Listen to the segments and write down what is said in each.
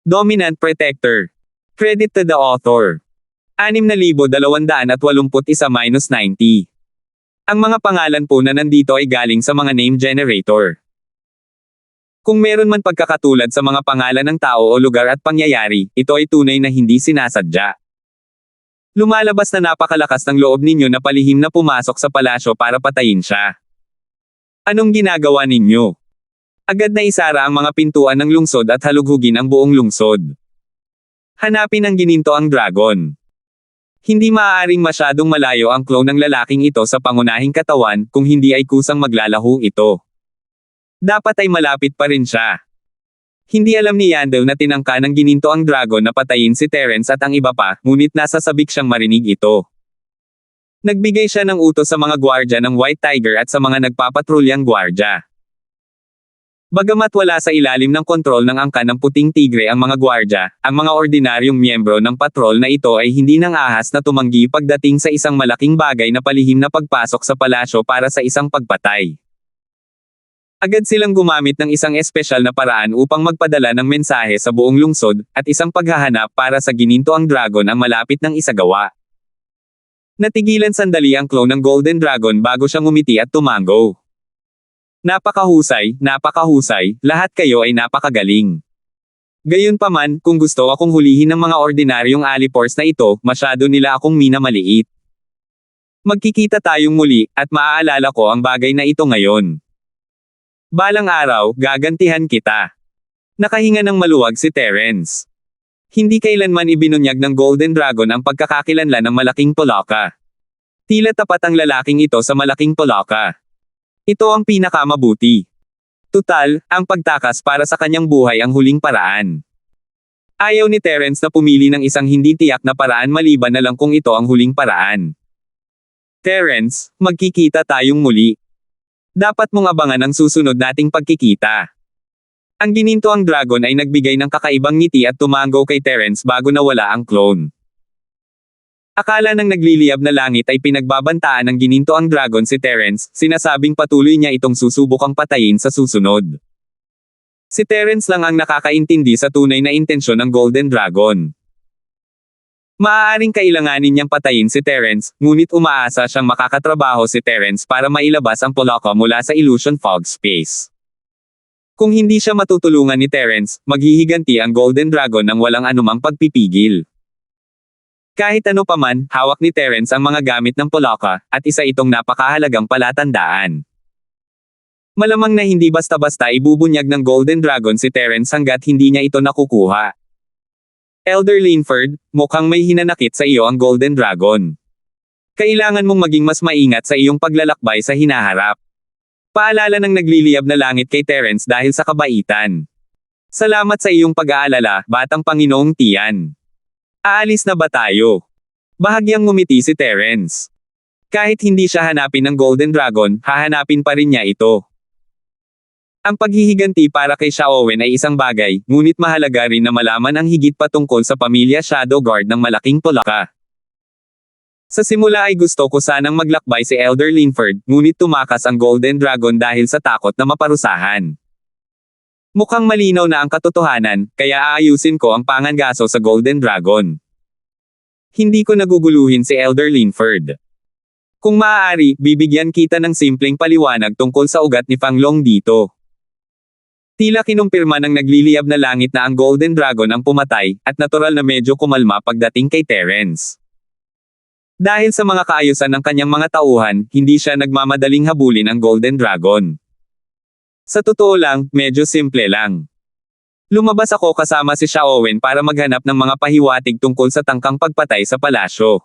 Dominant Protector. Credit to the author. 6,281-90. Ang mga pangalan po na nandito ay galing sa mga name generator. Kung meron man pagkakatulad sa mga pangalan ng tao o lugar at pangyayari, ito ay tunay na hindi sinasadya. Lumalabas na napakalakas ng loob ninyo na palihim na pumasok sa palasyo para patayin siya. Anong ginagawa ninyo? Agad na isara ang mga pintuan ng lungsod at halughugin ang buong lungsod. Hanapin ang gininto ang dragon. Hindi maaaring masyadong malayo ang clone ng lalaking ito sa pangunahing katawan, kung hindi ay kusang maglalaho ito. Dapat ay malapit pa rin siya. Hindi alam ni Yandel na tinangka ng gininto ang dragon na patayin si Terence at ang iba pa, ngunit nasa sabik siyang marinig ito. Nagbigay siya ng utos sa mga gwardya ng White Tiger at sa mga nagpapatrulyang gwardya. Bagamat wala sa ilalim ng kontrol ng angkan ng puting tigre ang mga gwardya, ang mga ordinaryong miyembro ng patrol na ito ay hindi nang ahas na tumanggi pagdating sa isang malaking bagay na palihim na pagpasok sa palasyo para sa isang pagpatay. Agad silang gumamit ng isang espesyal na paraan upang magpadala ng mensahe sa buong lungsod, at isang paghahanap para sa gininto ang dragon ang malapit ng isagawa. Natigilan sandali ang clone ng Golden Dragon bago siya ngumiti at tumango. Napakahusay, lahat kayo ay napakagaling. Gayunpaman, kung gusto akong hulihin ng mga ordinaryong alipors na ito, masyado nila akong minamaliit. Magkikita tayong muli, at maaalala ko ang bagay na ito ngayon. Balang araw, gagantihan kita. Nakahinga ng maluwag si Terence. Hindi kailanman ibinunyag ng Golden Dragon ang pagkakakilanlan ng malaking Polaka. Tila tapat ang lalaking ito sa malaking Polaka. Ito ang pinakamabuti. Tutal, ang pagtakas para sa kanyang buhay ang huling paraan. Ayaw ni Terence na pumili ng isang hindi tiyak na paraan maliban na lang kung ito ang huling paraan. Terence, magkikita tayong muli. Dapat mong abangan ang susunod nating pagkikita. Ang gininto ang dragon ay nagbigay ng kakaibang ngiti at tumango kay Terence bago nawala ang clone. Akala ng nagliliyab na langit ay pinagbabantaan ng gininto ang dragon si Terence, sinasabing patuloy niya itong susubukang patayin sa susunod. Si Terence lang ang nakakaintindi sa tunay na intensyon ng Golden Dragon. Maaaring kailanganin niyang patayin si Terence, ngunit umaasa siyang makakatrabaho si Terence para mailabas ang Polaka mula sa Illusion Fog Space. Kung hindi siya matutulungan ni Terence, maghihiganti ang Golden Dragon ng walang anumang pagpipigil. Kahit ano paman, hawak ni Terence ang mga gamit ng Polaka, at isa itong napakahalagang palatandaan. Malamang na hindi basta-basta ibubunyag ng Golden Dragon si Terence hanggat hindi niya ito nakukuha. Elder Linford, mukhang may hinanakit sa iyo ang Golden Dragon. Kailangan mong maging mas maingat sa iyong paglalakbay sa hinaharap. Paalala ng nagliliyab na langit kay Terence dahil sa kabaitan. Salamat sa iyong pag-aalala, Batang Panginoong Tian. Aalis na ba tayo? Bahagyang ngumiti si Terence. Kahit hindi siya hanapin ng Golden Dragon, hahanapin pa rin niya ito. Ang paghihiganti para kay Xiaowen ay isang bagay, ngunit mahalaga rin na malaman ang higit pa tungkol sa pamilya Shadow Guard ng malaking Polaka. Sa simula ay gusto ko sanang maglakbay si Elder Linford, ngunit tumakas ang Golden Dragon dahil sa takot na maparusahan. Mukhang malinaw na ang katotohanan, kaya aayusin ko ang pangangaso sa Golden Dragon. Hindi ko naguguluhin si Elder Linford. Kung maaari, bibigyan kita ng simpleng paliwanag tungkol sa ugat ni Fang Long dito. Tila kinumpirma ng nagliliyab na langit na ang Golden Dragon ang pumatay, at natural na medyo kumalma pagdating kay Terence. Dahil sa mga kaayusan ng kanyang mga tauhan, hindi siya nagmamadaling habulin ang Golden Dragon. Sa totoo lang, medyo simple lang. Lumabas ako kasama si Xiaowen para maghanap ng mga pahiwatig tungkol sa tangkang pagpatay sa palasyo.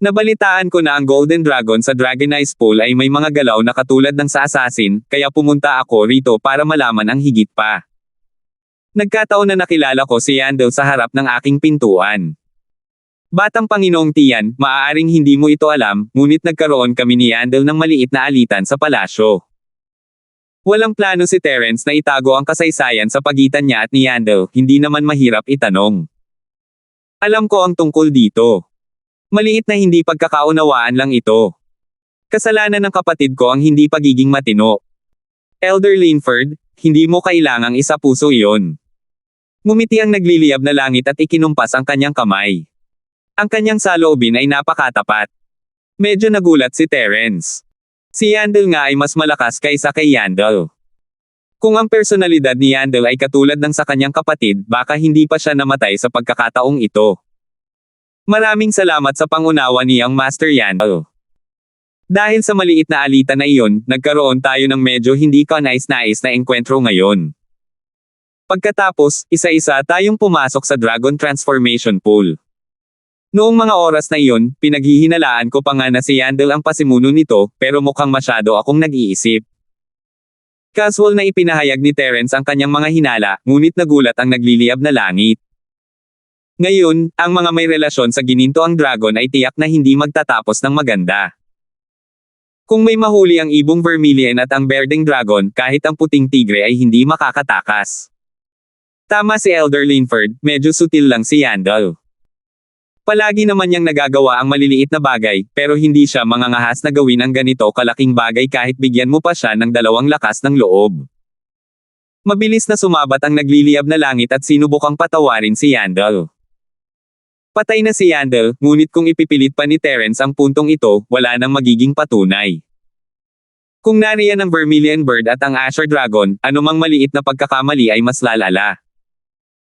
Nabalitaan ko na ang Golden Dragon sa Dragonized Pool ay may mga galaw na katulad ng sa assassin, kaya pumunta ako rito para malaman ang higit pa. Nagkataon na nakilala ko si Yandel sa harap ng aking pintuan. Batang Panginoong Tian, maaaring hindi mo ito alam, ngunit nagkaroon kami ni Yandel ng maliit na alitan sa palasyo. Walang plano si Terence na itago ang kasaysayan sa pagitan niya at ni Yandel, hindi naman mahirap itanong. Alam ko ang tungkol dito. Maliit na hindi pagkakaunawaan lang ito. Kasalanan ng kapatid ko ang hindi pagiging matino. Elder Linford, hindi mo kailangang isapuso iyon. Ngumiti ang nagliliyab na langit at ikinumpas ang kanyang kamay. Ang kanyang saloobin ay napakatapat. Medyo nagulat si Terence. Si Yandel nga ay mas malakas kaysa kay Yandel. Kung ang personalidad ni Yandel ay katulad ng sa kanyang kapatid, baka hindi pa siya namatay sa pagkakataong ito. Maraming salamat sa pangunawa niyang Master Yandel. Dahil sa maliit na alitan na iyon, nagkaroon tayo ng medyo hindi kanais-nais na engkwentro ngayon. Pagkatapos, isa-isa tayong pumasok sa Dragon Transformation Pool. Noong mga oras na iyon, pinaghihinalaan ko pa nga na si Yandel ang pasimuno nito, pero mukhang masyado akong nag-iisip. Casual na ipinahayag ni Terence ang kanyang mga hinala, ngunit nagulat ang nagliliyab na langit. Ngayon, ang mga may relasyon sa ginintoang dragon ay tiyak na hindi magtatapos ng maganda. Kung may mahuli ang ibong Vermilion at ang berdeng dragon, kahit ang puting tigre ay hindi makakatakas. Tama si Elder Linford, medyo sutil lang si Yandel. Palagi naman niyang nagagawa ang maliliit na bagay, pero hindi siya mangangahas na gawin ang ganito kalaking bagay kahit bigyan mo pa siya ng dalawang lakas ng loob. Mabilis na sumabat ang nagliliyab na langit at sinubukang patawarin si Yandel. Patay na si Yandel, ngunit kung ipipilit pa ni Terence ang puntong ito, wala nang magiging patunay. Kung nariyan ang Vermilion Bird at ang Azure Dragon, anumang maliit na pagkakamali ay mas lalala.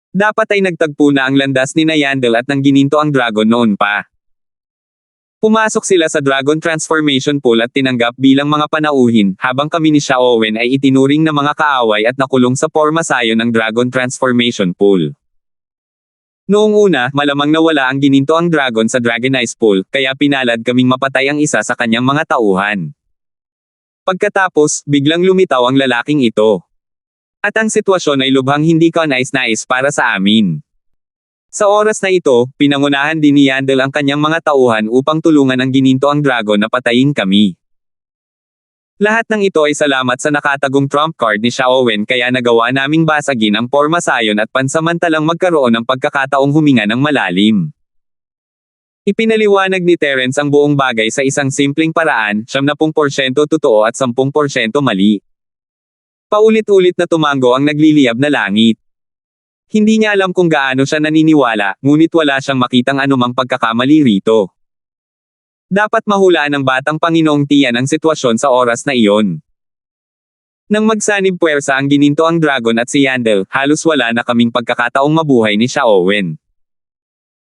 Dapat ay nagtagpo na ang landas ni Yandel at ng gininto ang dragon noon pa. Pumasok sila sa Dragon Transformation Pool at tinanggap bilang mga panauhin, habang kami ni Xiaowen ay itinuring na mga kaaway at nakulong sa pormasayo ng Dragon Transformation Pool. Noong una, malamang nawala ang gininto ang dragon sa Dragonized Pool, kaya pinalad kaming mapatay ang isa sa kanyang mga tauhan. Pagkatapos, biglang lumitaw ang lalaking ito. At ang sitwasyon ay lubhang hindi kanais-nais para sa amin. Sa oras na ito, pinangunahan din ni Yandel ang kanyang mga tauhan upang tulungan ang gininto ang dragon na patayin kami. Lahat ng ito ay salamat sa nakatagong trump card ni Xiaowen kaya nagawa naming basagin ang pormasayon at pansamantalang magkaroon ng pagkakataong huminga ng malalim. Ipinaliwanag ni Terence ang buong bagay sa isang simpleng paraan, 70% totoo at 10% mali. Paulit-ulit na tumango ang nagliliyab na langit. Hindi niya alam kung gaano siya naniniwala, ngunit wala siyang makitang anumang pagkakamali rito. Dapat mahulaan ng batang Panginoong Tiyan ang sitwasyon sa oras na iyon. Nang magsanib puwersa ang gininto ang dragon at si Yandel, halos wala na kaming pagkakataong mabuhay ni Xiaowen.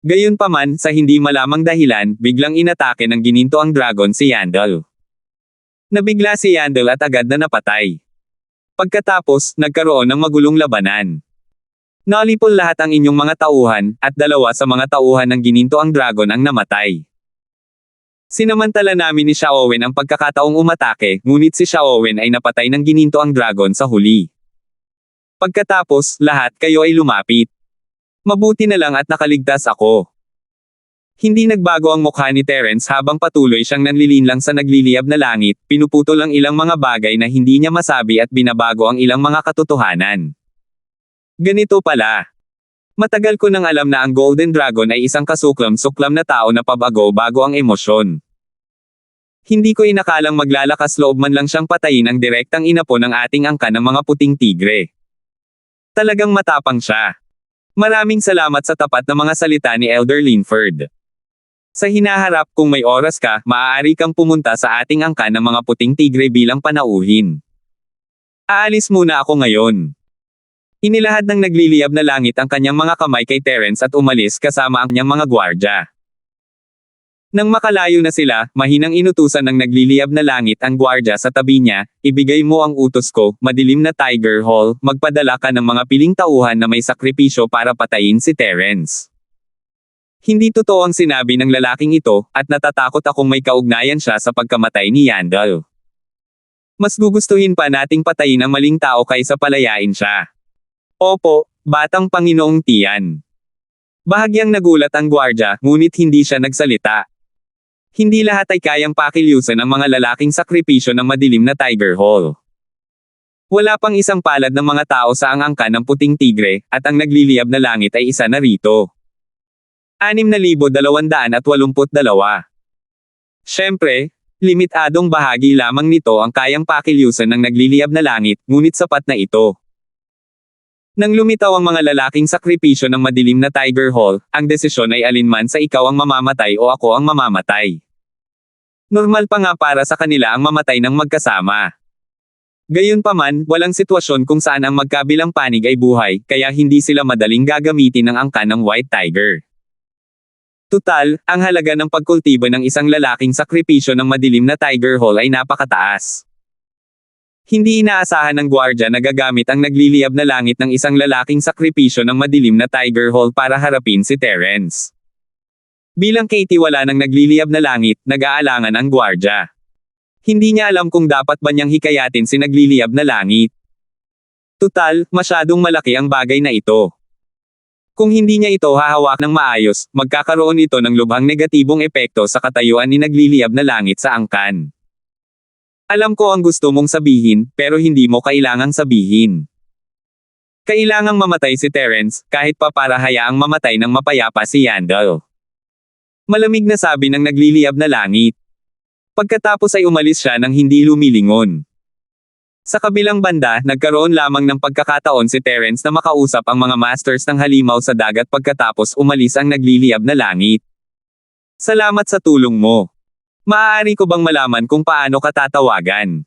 Gayunpaman, sa hindi malamang dahilan, biglang inatake ng gininto ang dragon si Yandel. Nabigla si Yandel at agad na napatay. Pagkatapos, nagkaroon ng magulong labanan. Nalipol lahat ang inyong mga tauhan, at dalawa sa mga tauhan ng gininto ang dragon ang namatay. Sinamantala namin ni Xiaowen ang pagkakataong umatake, ngunit si Xiaowen ay napatay ng gininto ang dragon sa huli. Pagkatapos, lahat kayo ay lumapit. Mabuti na lang at nakaligtas ako. Hindi nagbago ang mukha ni Terence habang patuloy siyang nanlilinlang sa nagliliyab na langit, pinuputol ang ilang mga bagay na hindi niya masabi at binabago ang ilang mga katotohanan. Ganito pala. Matagal ko nang alam na ang Golden Dragon ay isang kasuklam-suklam na tao na pabago-bago ang emosyon. Hindi ko inakalang maglalakas loob man lang siyang patayin ang direktang inapo ng ating angkan ng mga puting tigre. Talagang matapang siya. Maraming salamat sa tapat na mga salita ni Elder Linford. Sa hinaharap, kung may oras ka, maaari kang pumunta sa ating angkan ng mga puting tigre bilang panauhin. Aalis muna ako ngayon. Inilahad ng nagliliyab na langit ang kanyang mga kamay kay Terence at umalis kasama ang kanyang mga gwardya. Nang makalayo na sila, mahinang inutusan ng nagliliyab na langit ang gwardya sa tabi niya, ibigay mo ang utos ko, madilim na Tiger Hall, magpadala ka ng mga piling tauhan na may sakripisyo para patayin si Terence. Hindi totoo ang sinabi ng lalaking ito, at natatakot akong may kaugnayan siya sa pagkamatay ni Yandel. Mas gugustuhin pa nating patayin ang maling tao kaysa palayain siya. Opo, batang Panginoong Tiyan. Bahagyang nagulat ang gwardya, ngunit hindi siya nagsalita. Hindi lahat ay kayang pakilyusan ang mga lalaking sakripisyo ng madilim na Tiger Hall. Wala pang isang palad ng mga tao sa angangkan ng puting tigre, at ang nagliliyab na langit ay isa na rito. 6,282. Siyempre, limitadong bahagi lamang nito ang kayang pakilyusan ng nagliliyab na langit, ngunit sapat na ito. Nang lumitaw ang mga lalaking sakripisyo ng madilim na Tiger Hall, ang desisyon ay alinman sa ikaw ang mamamatay o ako ang mamamatay. Normal pa nga para sa kanila ang mamatay ng magkasama. Gayunpaman, walang sitwasyon kung saan ang magkabilang panig ay buhay, kaya hindi sila madaling gagamitin ng angkan ng White Tiger. Tutal, ang halaga ng pagkultibo ng isang lalaking sakripisyo ng madilim na Tiger Hall ay napakataas. Hindi inaasahan ng gwardya na gagamit ang nagliliyab na langit ng isang lalaking sakripisyo ng madilim na Tiger Hall para harapin si Terence. Bilang kaitiwala ng nagliliyab na langit, nag-aalangan ang gwardya. Hindi niya alam kung dapat ba niyang hikayatin si nagliliyab na langit. Tutal, masyadong malaki ang bagay na ito. Kung hindi niya ito hahawak ng maayos, magkakaroon ito ng lubhang negatibong epekto sa katayuan ni nagliliyab na langit sa angkan. Alam ko ang gusto mong sabihin, pero hindi mo kailangang sabihin. Kailangang mamatay si Terence, kahit pa para hayaang mamatay ng mapayapa si Yandel. Malamig na sabi ng nagliliyab na langit. Pagkatapos ay umalis siya nang hindi lumilingon. Sa kabilang banda, nagkaroon lamang ng pagkakataon si Terence na makausap ang mga masters ng halimaw sa dagat pagkatapos umalis ang nagliliyab na langit. Salamat sa tulong mo. Maaari ko bang malaman kung paano ka tatawagan?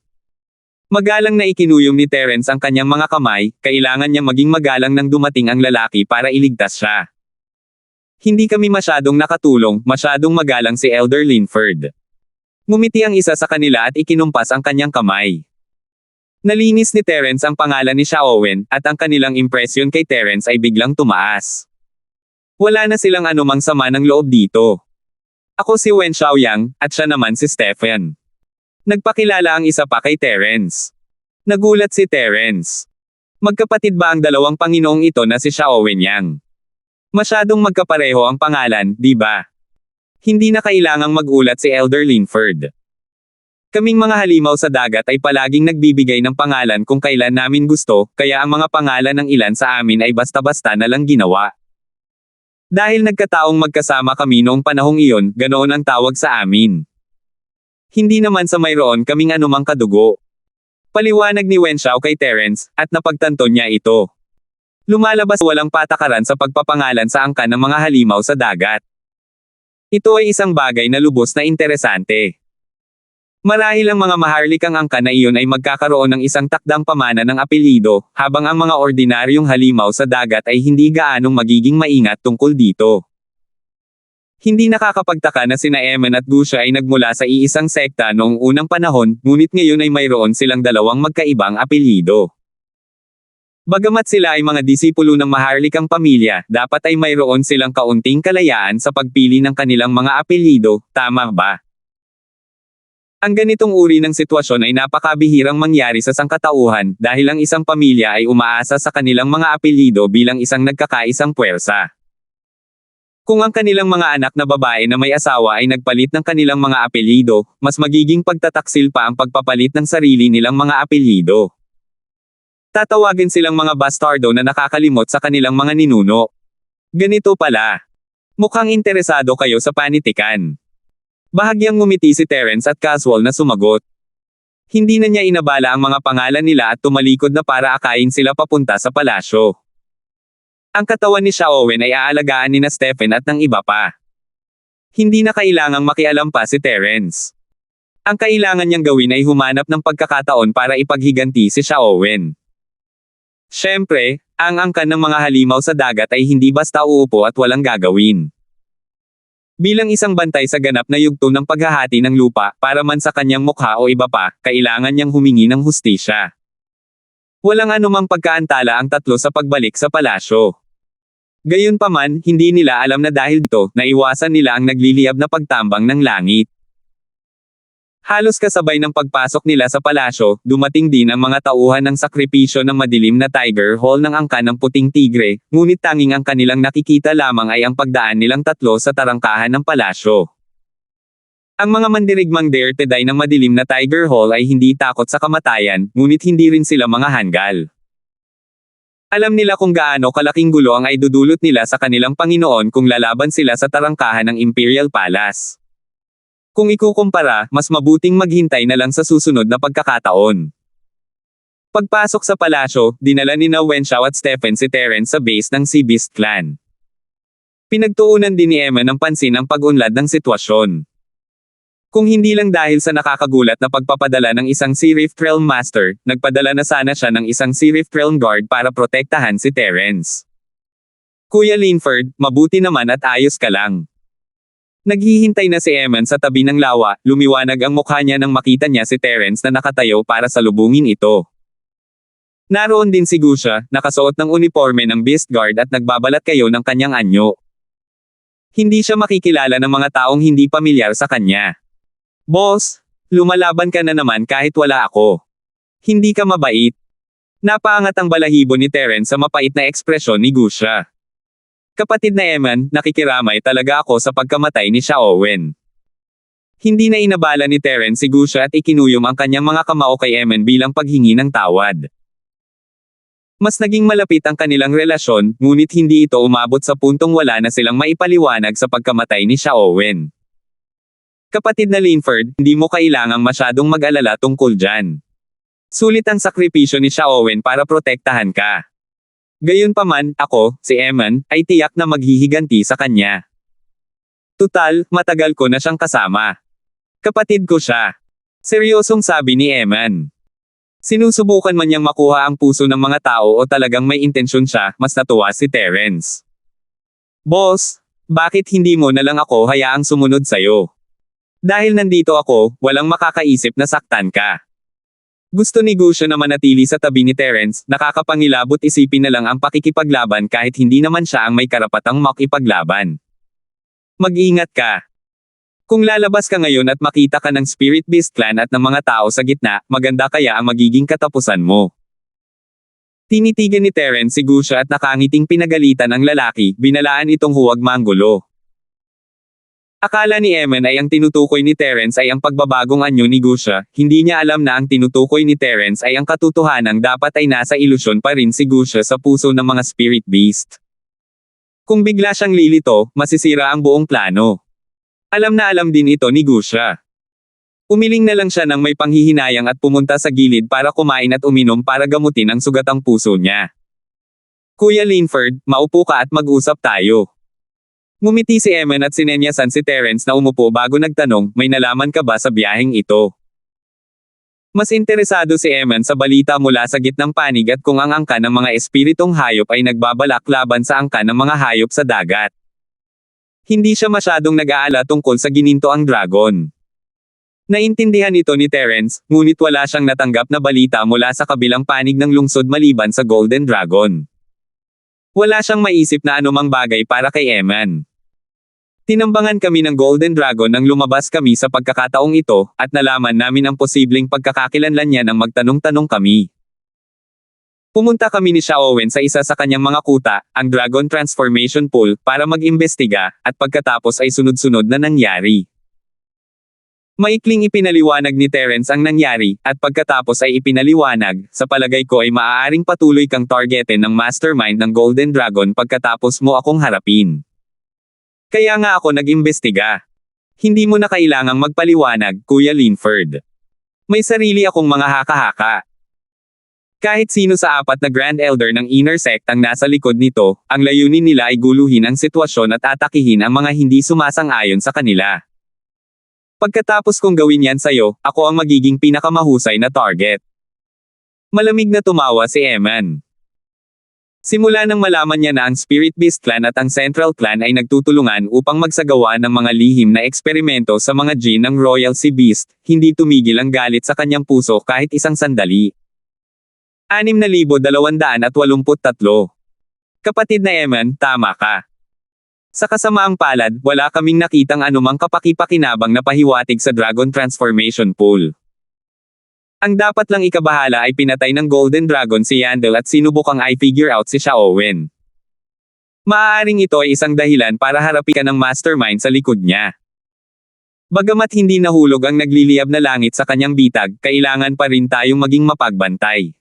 Magalang na ikinuyom ni Terence ang kanyang mga kamay, kailangan niya maging magalang nang dumating ang lalaki para iligtas siya. Hindi kami masyadong nakatulong, masyadong magalang si Elder Linford. Ngumiti ang isa sa kanila at ikinumpas ang kanyang kamay. Nalinis ni Terence ang pangalan ni Xiaowen, at ang kanilang impresyon kay Terence ay biglang tumaas. Wala na silang anumang sama ng loob dito. Ako si Wen Xiaoyang, at siya naman si Stephen. Nagpakilala ang isa pa kay Terence. Nagulat si Terence. Magkapatid ba ang dalawang Panginoong ito na si Xiaowen Yang? Masyadong magkapareho ang pangalan, di ba? Hindi na kailangang magulat si Elder Linford. Kaming mga halimaw sa dagat ay palaging nagbibigay ng pangalan kung kailan namin gusto, kaya ang mga pangalan ng ilan sa amin ay basta-basta na lang ginawa. Dahil nagkataong magkasama kami noong panahong iyon, ganoon ang tawag sa amin. Hindi naman sa mayroon kaming anumang kadugo. Paliwanag ni Wen Xiao kay Terence, at napagtanto niya ito. Lumalabas walang patakaran sa pagpapangalan sa angkan ng mga halimaw sa dagat. Ito ay isang bagay na lubos na interesante. Marahil ang mga maharlikang angkan na iyon ay magkakaroon ng isang takdang pamana ng apelyido, habang ang mga ordinaryong halimaw sa dagat ay hindi gaanong magiging maingat tungkol dito. Hindi nakakapagtaka na sina Eman at Gusha ay nagmula sa iisang sekta noong unang panahon, ngunit ngayon ay mayroon silang dalawang magkaibang apelyido. Bagamat sila ay mga disipulo ng maharlikang pamilya, dapat ay mayroon silang kaunting kalayaan sa pagpili ng kanilang mga apelyido, tama ba? Ang ganitong uri ng sitwasyon ay napakabihirang mangyari sa sangkatauhan, dahil ang isang pamilya ay umaasa sa kanilang mga apelyido bilang isang nagkakaisang puwersa. Kung ang kanilang mga anak na babae na may asawa ay nagpalit ng kanilang mga apelyido, mas magiging pagtataksil pa ang pagpapalit ng sarili nilang mga apelyido. Tatawagin silang mga bastardo na nakakalimot sa kanilang mga ninuno. Ganito pala. Mukhang interesado kayo sa panitikan. Bahagyang ngumiti si Terence at casual na sumagot. Hindi na niya inabala ang mga pangalan nila at tumalikod na para akayin sila papunta sa palasyo. Ang katawan ni Xiaowen ay aalagaan ni na Stephen at ng iba pa. Hindi na kailangang makialam pa si Terence. Ang kailangan niyang gawin ay humanap ng pagkakataon para ipaghiganti si Xiaowen. Siyempre, ang angkan ng mga halimaw sa dagat ay hindi basta uupo at walang gagawin. Bilang isang bantay sa ganap na yugto ng paghahati ng lupa, para man sa kanyang mukha o iba pa, kailangan niyang humingi ng hustisya. Walang anumang pagkaantala ang tatlo sa pagbalik sa palasyo. Gayunpaman, hindi nila alam na dahil dito, naiwasan nila ang nagliliyab na pagtambang ng langit. Halos kasabay ng pagpasok nila sa palasyo, dumating din ang mga tauhan ng sakripisyo ng madilim na Tiger Hall ng angkan ng puting tigre, ngunit tanging ang kanilang nakikita lamang ay ang pagdaan nilang tatlo sa tarangkahan ng palasyo. Ang mga mandirigmang Daertedai ng madilim na Tiger Hall ay hindi takot sa kamatayan, ngunit hindi rin sila mga hanggal. Alam nila kung gaano kalaking gulo ang aidudulot nila sa kanilang Panginoon kung lalaban sila sa tarangkahan ng Imperial Palace. Kung ikukumpara, mas mabuting maghintay na lang sa susunod na pagkakataon. Pagpasok sa palasyo, dinala ni Wenxiao at Stephen si Terence sa base ng Sea Beast Clan. Pinagtuunan din ni Emma ng pansin ang pag-unlad ng sitwasyon. Kung hindi lang dahil sa nakakagulat na pagpapadala ng isang Sea Rift Realm Master, nagpadala na sana siya ng isang Sea Rift Realm Guard para protektahan si Terence. Kuya Linford, mabuti naman at ayos ka lang. Naghihintay na si Eman sa tabi ng lawa, lumiwanag ang mukha niya nang makita niya si Terence na nakatayo para salubungin ito. Naroon din si Gusha, nakasuot ng uniforme ng Beast Guard at nagbabalat kayo ng kanyang anyo. Hindi siya makikilala ng mga taong hindi pamilyar sa kanya. Boss, lumalaban ka na naman kahit wala ako. Hindi ka mabait. Napaangat ang balahibo ni Terence sa mapait na ekspresyon ni Gusha. Kapatid na Eman, nakikiramay talaga ako sa pagkamatay ni Xiaowen. Hindi na inabala ni Terence si Gusha at ikinuyom ang kanyang mga kamao kay Eman bilang paghingi ng tawad. Mas naging malapit ang kanilang relasyon, ngunit hindi ito umabot sa puntong wala na silang maipaliwanag sa pagkamatay ni Xiaowen. Kapatid na Linford, hindi mo kailangang masyadong mag-alala tungkol dyan. Sulit ang sakripisyo ni Xiaowen para protektahan ka. Gayunpaman, ako, si Eman, ay tiyak na maghihiganti sa kanya. Tutal, matagal ko na siyang kasama. Kapatid ko siya. Seryosong sabi ni Eman. Sinusubukan man niyang makuha ang puso ng mga tao o talagang may intensyon siya, mas natuwa si Terence. Boss, bakit hindi mo na lang ako hayaang sumunod sayo? Dahil nandito ako, walang makakaisip na saktan ka. Gusto ni Gusha na manatili sa tabi ni Terence, nakakapangilabot isipin na lang ang pakikipaglaban kahit hindi naman siya ang may karapatang makipaglaban. Mag-ingat ka. Kung lalabas ka ngayon at makita ka ng Spirit Beast Clan at ng mga tao sa gitna, maganda kaya ang magiging katapusan mo. Tinitigan ni Terence si Gusha at nakangiting pinagalitan ang lalaki, binalaan itong huwag manggulo. Akala ni Eman ay ang tinutukoy ni Terence ay ang pagbabagong anyo ni Gusha, hindi niya alam na ang tinutukoy ni Terence ay ang katotohanang dapat ay nasa ilusyon pa rin si Gusha sa puso ng mga Spirit Beast. Kung bigla siyang lilito, masisira ang buong plano. Alam na alam din ito ni Gusha. Umiling na lang siya ng may panghihinayang at pumunta sa gilid para kumain at uminom para gamutin ang sugatang puso niya. Kuya Linford, maupo ka at mag-usap tayo. Ngumiti si Eman at sinenyasan si Terence na umupo bago nagtanong, may nalaman ka ba sa biyaheng ito? Mas interesado si Eman sa balita mula sa gitnang panig at kung ang angka ng mga espiritong hayop ay nagbabalak laban sa angka ng mga hayop sa dagat. Hindi siya masyadong nag-aala tungkol sa ginintoang dragon. Naintindihan ito ni Terence, ngunit wala siyang natanggap na balita mula sa kabilang panig ng lungsod maliban sa Golden Dragon. Wala siyang maisip na anumang bagay para kay Eman. Tinambangan kami ng Golden Dragon nang lumabas kami sa pagkakataong ito, at nalaman namin ang posibleng pagkakakilanlan niya nang magtanong-tanong kami. Pumunta kami ni Xiaowen sa isa sa kanyang mga kuta, ang Dragon Transformation Pool, para mag-imbestiga, at pagkatapos ay sunod-sunod na nangyari. Maikling ipinaliwanag ni Terence ang nangyari, at pagkatapos ay ipinaliwanag, sa palagay ko ay maaaring patuloy kang targetin ng mastermind ng Golden Dragon pagkatapos mo akong harapin. Kaya nga ako nag-imbestiga. Hindi mo na kailangang magpaliwanag, Kuya Linford. May sarili akong mga haka-haka. Kahit sino sa apat na Grand Elder ng Inner Sect ang nasa likod nito, ang layunin nila ay guluhin ang sitwasyon at atakihin ang mga hindi sumasang-ayon sa kanila. Pagkatapos kong gawin yan sa'yo, ako ang magiging pinakamahusay na target. Malamig na tumawa si Eman. Simula nang malaman niya na ang Spirit Beast Clan at ang Central Clan ay nagtutulungan upang magsagawa ng mga lihim na eksperimento sa mga Jin ng Royal Sea Beast, hindi tumigil ang galit sa kanyang puso kahit isang sandali. 6,283. Kapatid na Eman, tama ka. Sa kasamaang palad, wala kaming nakitang anumang kapaki-pakinabang na pahiwatig sa Dragon Transformation Pool. Ang dapat lang ikabahala ay pinatay ng Golden Dragon si Yandel at sinubukang i-figure out si Xiaowen. Maaaring ito ay isang dahilan para harapin ka ng mastermind sa likod niya. Bagamat hindi nahulog ang nagliliyab na langit sa kanyang bitag, kailangan pa rin tayong maging mapagbantay.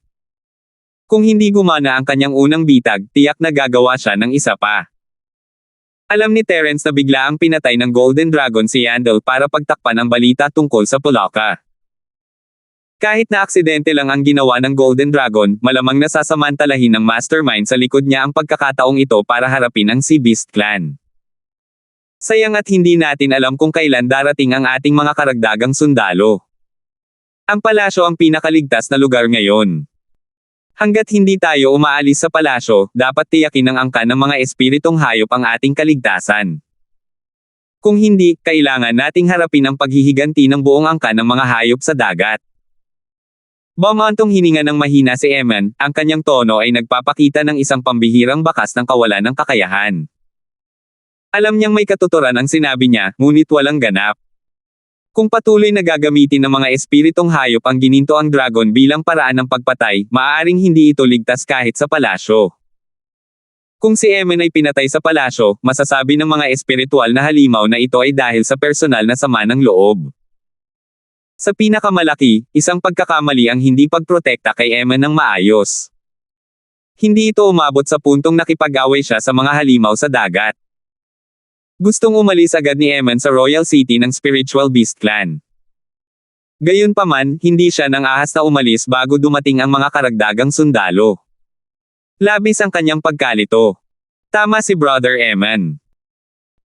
Kung hindi gumana ang kanyang unang bitag, tiyak na gagawa siya ng isa pa. Alam ni Terence na bigla ang pinatay ng Golden Dragon si Yandel para pagtakpan ang balita tungkol sa Pulaka. Kahit na aksidente lang ang ginawa ng Golden Dragon, malamang nasasamantalahin ng mastermind sa likod niya ang pagkakataong ito para harapin ang Sea Beast Clan. Sayang at hindi natin alam kung kailan darating ang ating mga karagdagang sundalo. Ang palasyo ang pinakaligtas na lugar ngayon. Hanggat hindi tayo umaalis sa palasyo, dapat tiyakin ng angkan ng mga espiritong hayop ang ating kaligtasan. Kung hindi, kailangan nating harapin ang paghihiganti ng buong angkan ng mga hayop sa dagat. Bumantong hininga ng mahina si Eman, ang kanyang tono ay nagpapakita ng isang pambihirang bakas ng kawalan ng kakayahan. Alam niyang may katuturan ang sinabi niya, ngunit walang ganap. Kung patuloy na gagamitin ng mga espiritong hayop ang gininto ang dragon bilang paraan ng pagpatay, maaaring hindi ito ligtas kahit sa palasyo. Kung si Eman ay pinatay sa palasyo, masasabi ng mga espiritual na halimaw na ito ay dahil sa personal na sama ng loob. Sa pinakamalaki, isang pagkakamali ang hindi pagprotekta kay Eman ng maayos. Hindi ito umabot sa puntong nakipag-away siya sa mga halimaw sa dagat. Gustong umalis agad ni Eman sa Royal City ng Spiritual Beast Clan. Gayunpaman, hindi siya nang ahas na umalis bago dumating ang mga karagdagang sundalo. Labis ang kanyang pagkalito. Tama si Brother Eman.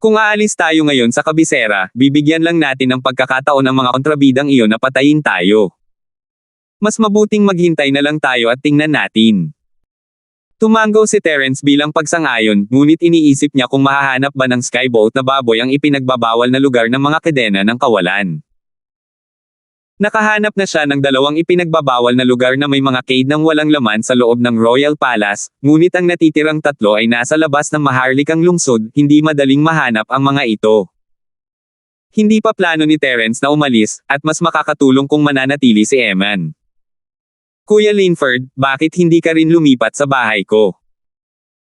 Kung aalis tayo ngayon sa kabisera, bibigyan lang natin ng pagkakataon ang mga kontrabidang iyon na patayin tayo. Mas mabuting maghintay na lang tayo at tingnan natin. Tumango si Terence bilang pagsang-ayon, ngunit iniisip niya kung mahahanap ba ng skyboat na baboy ang ipinagbabawal na lugar ng mga kadena ng kawalan. Nakahanap na siya ng dalawang ipinagbabawal na lugar na may mga cave ng walang laman sa loob ng Royal Palace, ngunit ang natitirang tatlo ay nasa labas ng maharlikang lungsod, hindi madaling mahanap ang mga ito. Hindi pa plano ni Terence na umalis, at mas makakatulong kung mananatili si Eman. Kuya Linford, bakit hindi ka rin lumipat sa bahay ko?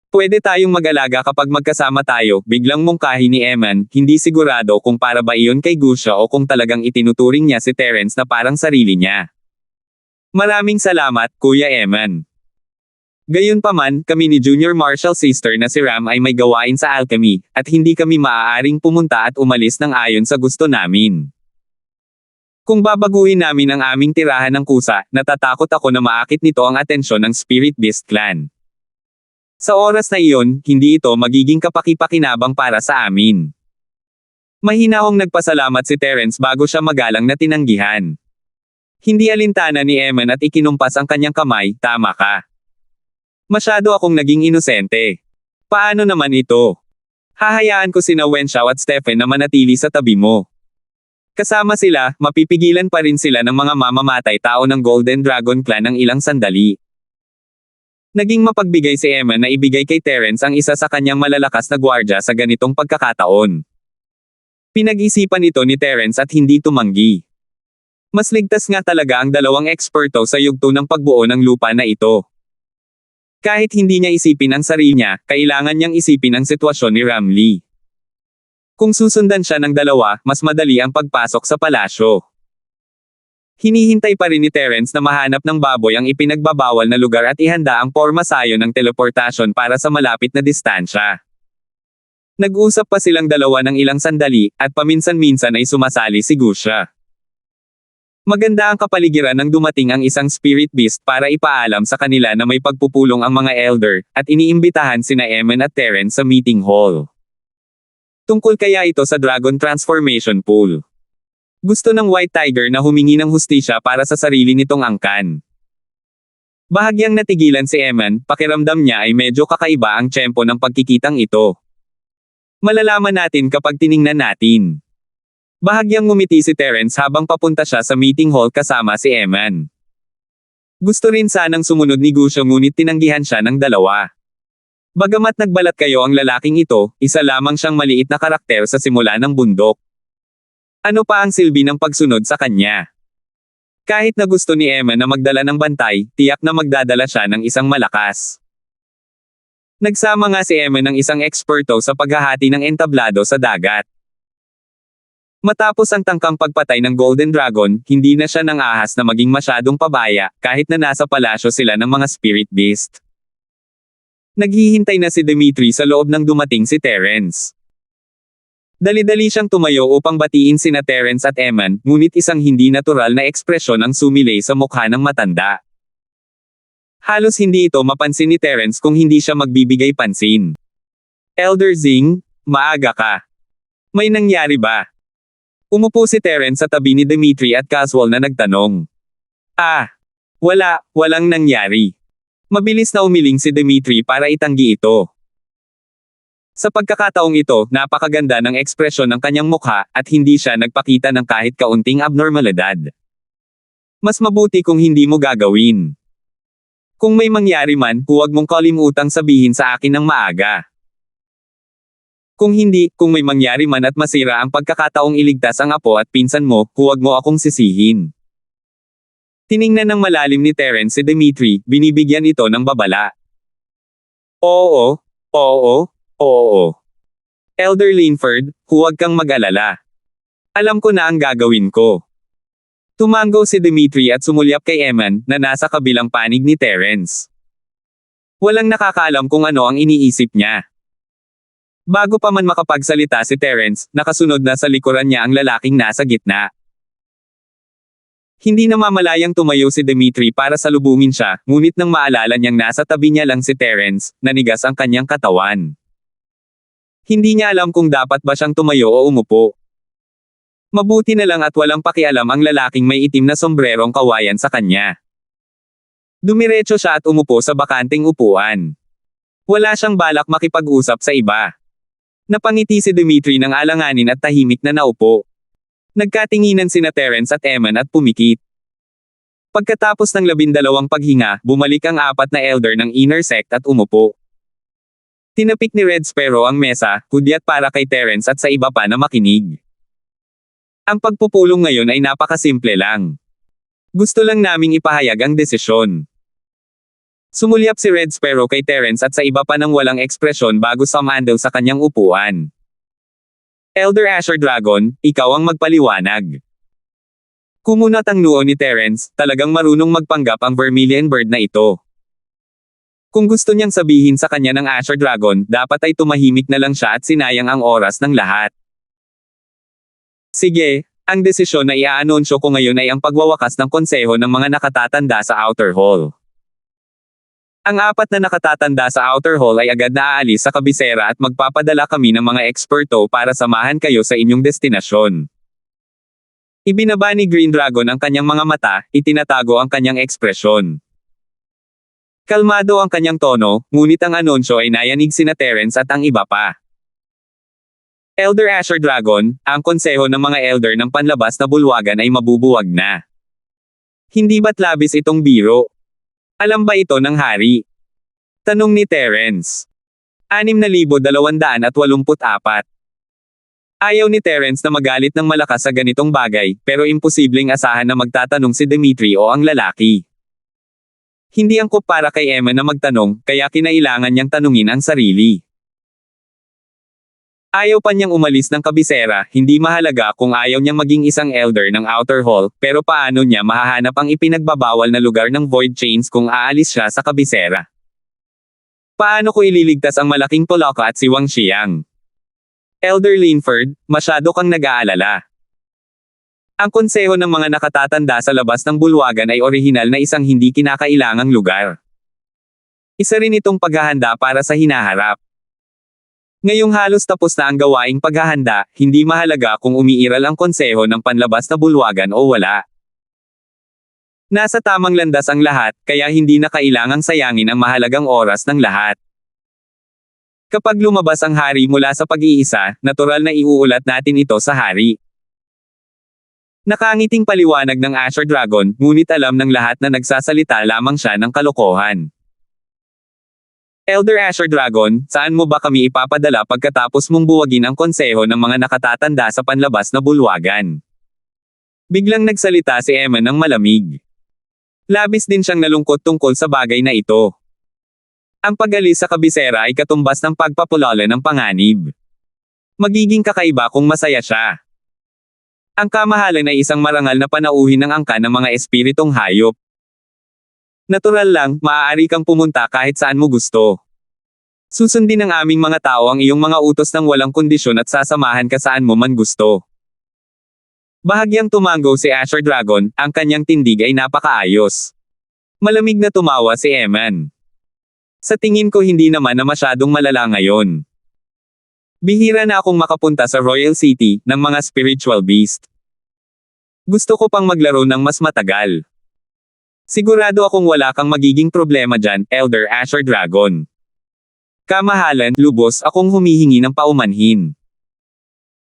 Pwede tayong mag-alaga kapag magkasama tayo, biglang mungkahi ni Eman, hindi sigurado kung para ba iyon kay Gusha o kung talagang itinuturing niya si Terence na parang sarili niya. Maraming salamat, Kuya Eman. Gayunpaman, kami ni Junior Marshall Sister na si Ram ay may gawain sa alchemy, at hindi kami maaaring pumunta at umalis ng ayon sa gusto namin. Kung babaguhin namin ang aming tirahan ng kusa, natatakot ako na maakit nito ang atensyon ng Spirit Beast Clan. Sa oras na iyon, hindi ito magiging kapaki-pakinabang para sa amin. Mahina akong nagpasalamat si Terence bago siya magalang na tinanggihan. Hindi alintana ni Eman at ikinumpas ang kanyang kamay, tama ka. Masyado akong naging inosente. Paano naman ito? Hahayaan ko sina Wenxiao at Stephen na manatili sa tabi mo. Kasama sila, mapipigilan pa rin sila ng mga mamamatay tao ng Golden Dragon Clan ng ilang sandali. Naging mapagbigay si Eman na ibigay kay Terence ang isa sa kanyang malalakas na gwardya sa ganitong pagkakataon. Pinag-isipan ito ni Terence at hindi tumanggi. Mas ligtas nga talaga ang dalawang eksperto sa yugto ng pagbuo ng lupa na ito. Kahit hindi niya isipin ang sarili niya, kailangan niyang isipin ang sitwasyon ni Ramlee. Kung susundan siya ng dalawa, mas madali ang pagpasok sa palasyo. Hinihintay pa rin ni Terence na mahanap ng baboy ang ipinagbabawal na lugar at ihanda ang pormasayo ng teleportasyon para sa malapit na distansya. Nag-usap pa silang dalawa ng ilang sandali, at paminsan-minsan ay sumasali si Gusha. Maganda ang kapaligiran nang dumating ang isang spirit beast para ipaalam sa kanila na may pagpupulong ang mga elder, at iniimbitahan sina Eman at Terence sa meeting hall. Tungkol kaya ito sa Dragon Transformation Pool. Gusto ng White Tiger na humingi ng hustisya para sa sarili nitong angkan. Bahagyang natigilan si Eman, pakiramdam niya ay medyo kakaiba ang tiyempo ng pagkikitang ito. Malalaman natin kapag tiningnan natin. Bahagyang ngumiti si Terence habang papunta siya sa meeting hall kasama si Eman. Gusto rin sanang sumunod ni Gusha ngunit tinanggihan siya ng dalawa. Bagamat nagbalat kayo ang lalaking ito, isa lamang siyang maliit na karakter sa simula ng bundok. Ano pa ang silbi ng pagsunod sa kanya? Kahit na gusto ni Eman na magdala ng bantay, tiyak na magdadala siya ng isang malakas. Nagsama nga si Eman ng isang eksperto sa paghahati ng entablado sa dagat. Matapos ang tangkang pagpatay ng Golden Dragon, hindi na siya nang ahas na maging masyadong pabaya, kahit na nasa palasyo sila ng mga spirit beast. Naghihintay na si Dimitri sa loob nang dumating si Terence. Dali-dali siyang tumayo upang batiin sina Terence at Eman, ngunit isang hindi natural na ekspresyon ang sumilay sa mukha ng matanda. Halos hindi ito mapansin ni Terence kung hindi siya magbibigay pansin. Elder Zing, maaga ka. May nangyari ba? Umupo si Terence sa tabi ni Dimitri at casual na nagtanong. Walang nangyari. Mabilis na umiling si Dimitri para itanggi ito. Sa pagkakataong ito, napakaganda ng ekspresyon ng kanyang mukha, at hindi siya nagpakita ng kahit kaunting abnormalidad. Mas mabuti kung hindi mo gagawin. Kung may mangyari man, huwag mong kalimutang sabihin sa akin ng maaga. Kung may mangyari man at masira ang pagkakataong iligtas ang apo at pinsan mo, huwag mo akong sisihin. Tiningnan ng malalim ni Terence si Dimitri, binibigyan ito ng babala. Oo. Elder Linford, huwag kang mag-alala. Alam ko na ang gagawin ko. Tumango si Dimitri at sumulyap kay Eman, na nasa kabilang panig ni Terence. Walang nakakaalam kung ano ang iniisip niya. Bago pa man makapagsalita si Terence, nakasunod na sa likuran niya ang lalaking nasa gitna. Hindi namamalayang tumayo si Dimitri para salubungin siya, ngunit nang maalala niyang nasa tabi niya lang si Terence, nanigas ang kanyang katawan. Hindi niya alam kung dapat ba siyang tumayo o umupo. Mabuti na lang at walang pakialam ang lalaking may itim na sombrerong kawayan sa kanya. Dumiretso siya at umupo sa bakanting upuan. Wala siyang balak makipag-usap sa iba. Napangiti si Dimitri ng alanganin at tahimik na naupo. Nagkatinginan sina Terence at Eman at pumikit. Pagkatapos ng 12 paghinga, bumalik ang 4 na elder ng inner sect at umupo. Tinapik ni Red Sparrow ang mesa, hudyat para kay Terence at sa iba pa na makinig. Ang pagpupulong ngayon ay napakasimple lang. Gusto lang naming ipahayag ang desisyon. Sumulyap si Red Sparrow kay Terence at sa iba pa nang walang ekspresyon bago sumandal sa kanyang upuan. Elder Asher Dragon, ikaw ang magpaliwanag. Kumunat ang noo ni Terence, talagang marunong magpanggap ang Vermilion Bird na ito. Kung gusto niyang sabihin sa kanya ng Asher Dragon, dapat ay tumahimik na lang siya at sinayang ang oras ng lahat. Sige, ang desisyon na iaanunsyo ko ngayon ay ang pagwawakas ng konseho ng mga nakatatanda sa Outer Hall. Ang 4 na nakatatanda sa Outer Hall ay agad na aalis sa kabisera at magpapadala kami ng mga eksperto para samahan kayo sa inyong destinasyon. Ibinaba ni Green Dragon ang kanyang mga mata, itinatago ang kanyang ekspresyon. Kalmado ang kanyang tono, ngunit ang anunsyo ay nayanig sina Terence at ang iba pa. Elder Asher Dragon, ang konseho ng mga elder ng panlabas na bulwagan ay mabubuwag na. Hindi ba't labis itong biro? Alam ba ito ng hari? Tanong ni Terence. 6,284. Ayaw ni Terence na magalit ng malakas sa ganitong bagay, pero imposibleng asahan na magtatanong si Dimitri o ang lalaki. Hindi angkop para kay Emma na magtanong, kaya kinailangan niyang tanungin ang sarili. Ayaw pa niyang umalis ng kabisera, hindi mahalaga kung ayaw niyang maging isang elder ng Outer Hall, pero paano niya mahahanap ang ipinagbabawal na lugar ng Void Chains kung aalis siya sa kabisera? Paano ko ililigtas ang malaking Poloka at si Wang Xiang? Elder Linford, masyado kang nag-aalala. Ang konseho ng mga nakatatanda sa labas ng bulwagan ay orihinal na isang hindi kinakailangang lugar. Isa rin itong paghahanda para sa hinaharap. Ngayong halos tapos na ang gawaing paghahanda, hindi mahalaga kung umiiral ang konseho ng panlabas na bulwagan o wala. Nasa tamang landas ang lahat, kaya hindi na kailangang sayangin ang mahalagang oras ng lahat. Kapag lumabas ang hari mula sa pag-iisa, natural na iuulat natin ito sa hari. Nakangiting paliwanag ng Asher Dragon, ngunit alam ng lahat na nagsasalita lamang siya ng kalokohan. Elder Asher Dragon, saan mo ba kami ipapadala pagkatapos mong buwagin ang konseho ng mga nakatatanda sa panlabas na bulwagan? Biglang nagsalita si Emma ng malamig. Labis din siyang nalungkot tungkol sa bagay na ito. Ang pag-alis sa kabisera ay katumbas ng pagpapulala ng panganib. Magiging kakaiba kung masaya siya. Ang kamahalan ay isang marangal na panauhin ng angkan ng mga espiritong hayop. Natural lang, maaari kang pumunta kahit saan mo gusto. Susundin ng aming mga tao ang iyong mga utos ng walang kondisyon at sasamahan ka saan mo man gusto. Bahagyang tumango si Azure Dragon, ang kanyang tindig ay napakaayos. Malamig na tumawa si Eman. Sa tingin ko hindi naman na masyadong malala ngayon. Bihira na akong makapunta sa Royal City, ng mga spiritual beast. Gusto ko pang maglaro ng mas matagal. Sigurado akong wala kang magiging problema dyan, Elder Azure Dragon. Kamahalan, lubos akong humihingi ng paumanhin.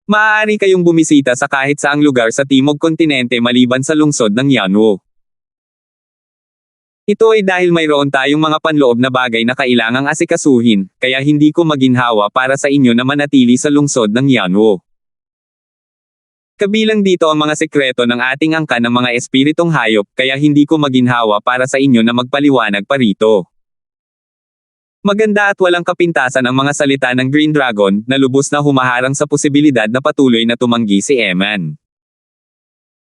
Maaari kayong bumisita sa kahit saang lugar sa Timog Kontinente maliban sa lungsod ng Yanwo. Ito ay dahil mayroon tayong mga panloob na bagay na kailangang asikasuhin, kaya hindi ko maginhawa para sa inyo na manatili sa lungsod ng Yanwo. Kabilang dito ang mga sekreto ng ating angkan ng mga espiritong hayop, kaya hindi ko maginhawa para sa inyo na magpaliwanag pa rito. Maganda at walang kapintasan ang mga salita ng Green Dragon, na lubos na humaharang sa posibilidad na patuloy na tumanggi si Eman.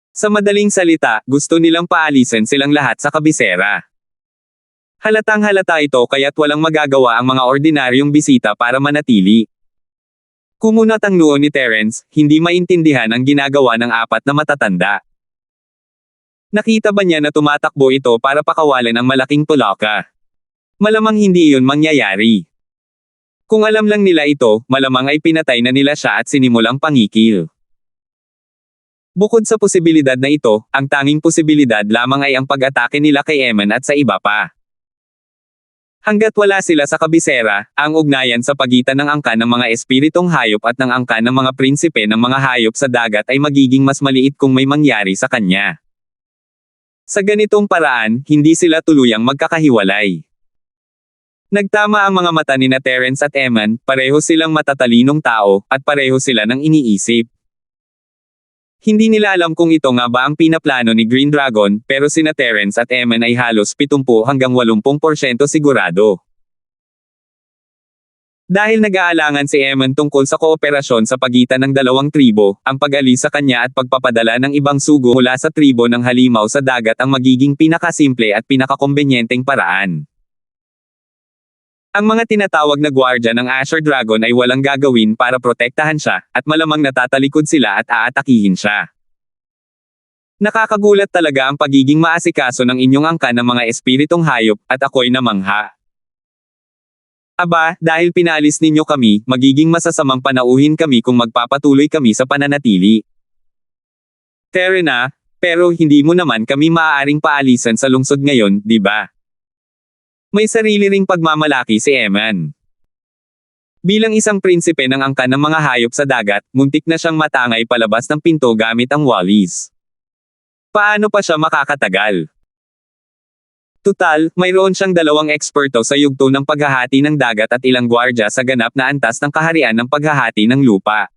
Sa madaling salita, gusto nilang paalisin silang lahat sa kabisera. Halatang halata ito kaya't walang magagawa ang mga ordinaryong bisita para manatili. Kumunat ang noo ni Terence, hindi maintindihan ang ginagawa ng apat na matatanda. Nakita ba niya na tumatakbo ito para pakawalan ang malaking pulaka? Malamang hindi iyon mangyayari. Kung alam lang nila ito, malamang ay pinatay na nila siya at sinimulang pangikil. Bukod sa posibilidad na ito, ang tanging posibilidad lamang ay ang pag-atake nila kay Eman at sa iba pa. Hanggat wala sila sa kabisera, ang ugnayan sa pagitan ng angkan ng mga espiritong hayop at ng angkan ng mga prinsipe ng mga hayop sa dagat ay magiging mas maliit kung may mangyari sa kanya. Sa ganitong paraan, hindi sila tuluyang magkakahiwalay. Nagtama ang mga mata ni Terence at Eman, pareho silang matatalinong tao, at pareho sila ng iniisip. Hindi nila alam kung ito nga ba ang pinaplano ni Green Dragon, pero sina Terence at Eman ay halos 70 hanggang 80% sigurado. Dahil nag-aalangan si Eman tungkol sa kooperasyon sa pagitan ng dalawang tribo, ang pag-alis sa kanya at pagpapadala ng ibang sugo mula sa tribo ng halimaw sa dagat ang magiging pinakasimple at pinakakombenyenteng paraan. Ang mga tinatawag na gwardya ng Azure Dragon ay walang gagawin para protektahan siya, at malamang natatalikod sila at aatakihin siya. Nakakagulat talaga ang pagiging maasikaso ng inyong angkan ng mga espiritong hayop, at ako'y namangha. Aba, dahil pinalis ninyo kami, magiging masasamang panauhin kami kung magpapatuloy kami sa pananatili. Terena, pero hindi mo naman kami maaaring paalisan sa lungsod ngayon, di ba? May sarili ring pagmamalaki si Eman. Bilang isang prinsipe ng angkan ng mga hayop sa dagat, muntik na siyang matangay palabas ng pinto gamit ang wallis. Paano pa siya makakatagal? Tutal, mayroon siyang 2 eksperto sa yugto ng paghahati ng dagat at ilang gwardya sa ganap na antas ng kaharian ng paghahati ng lupa.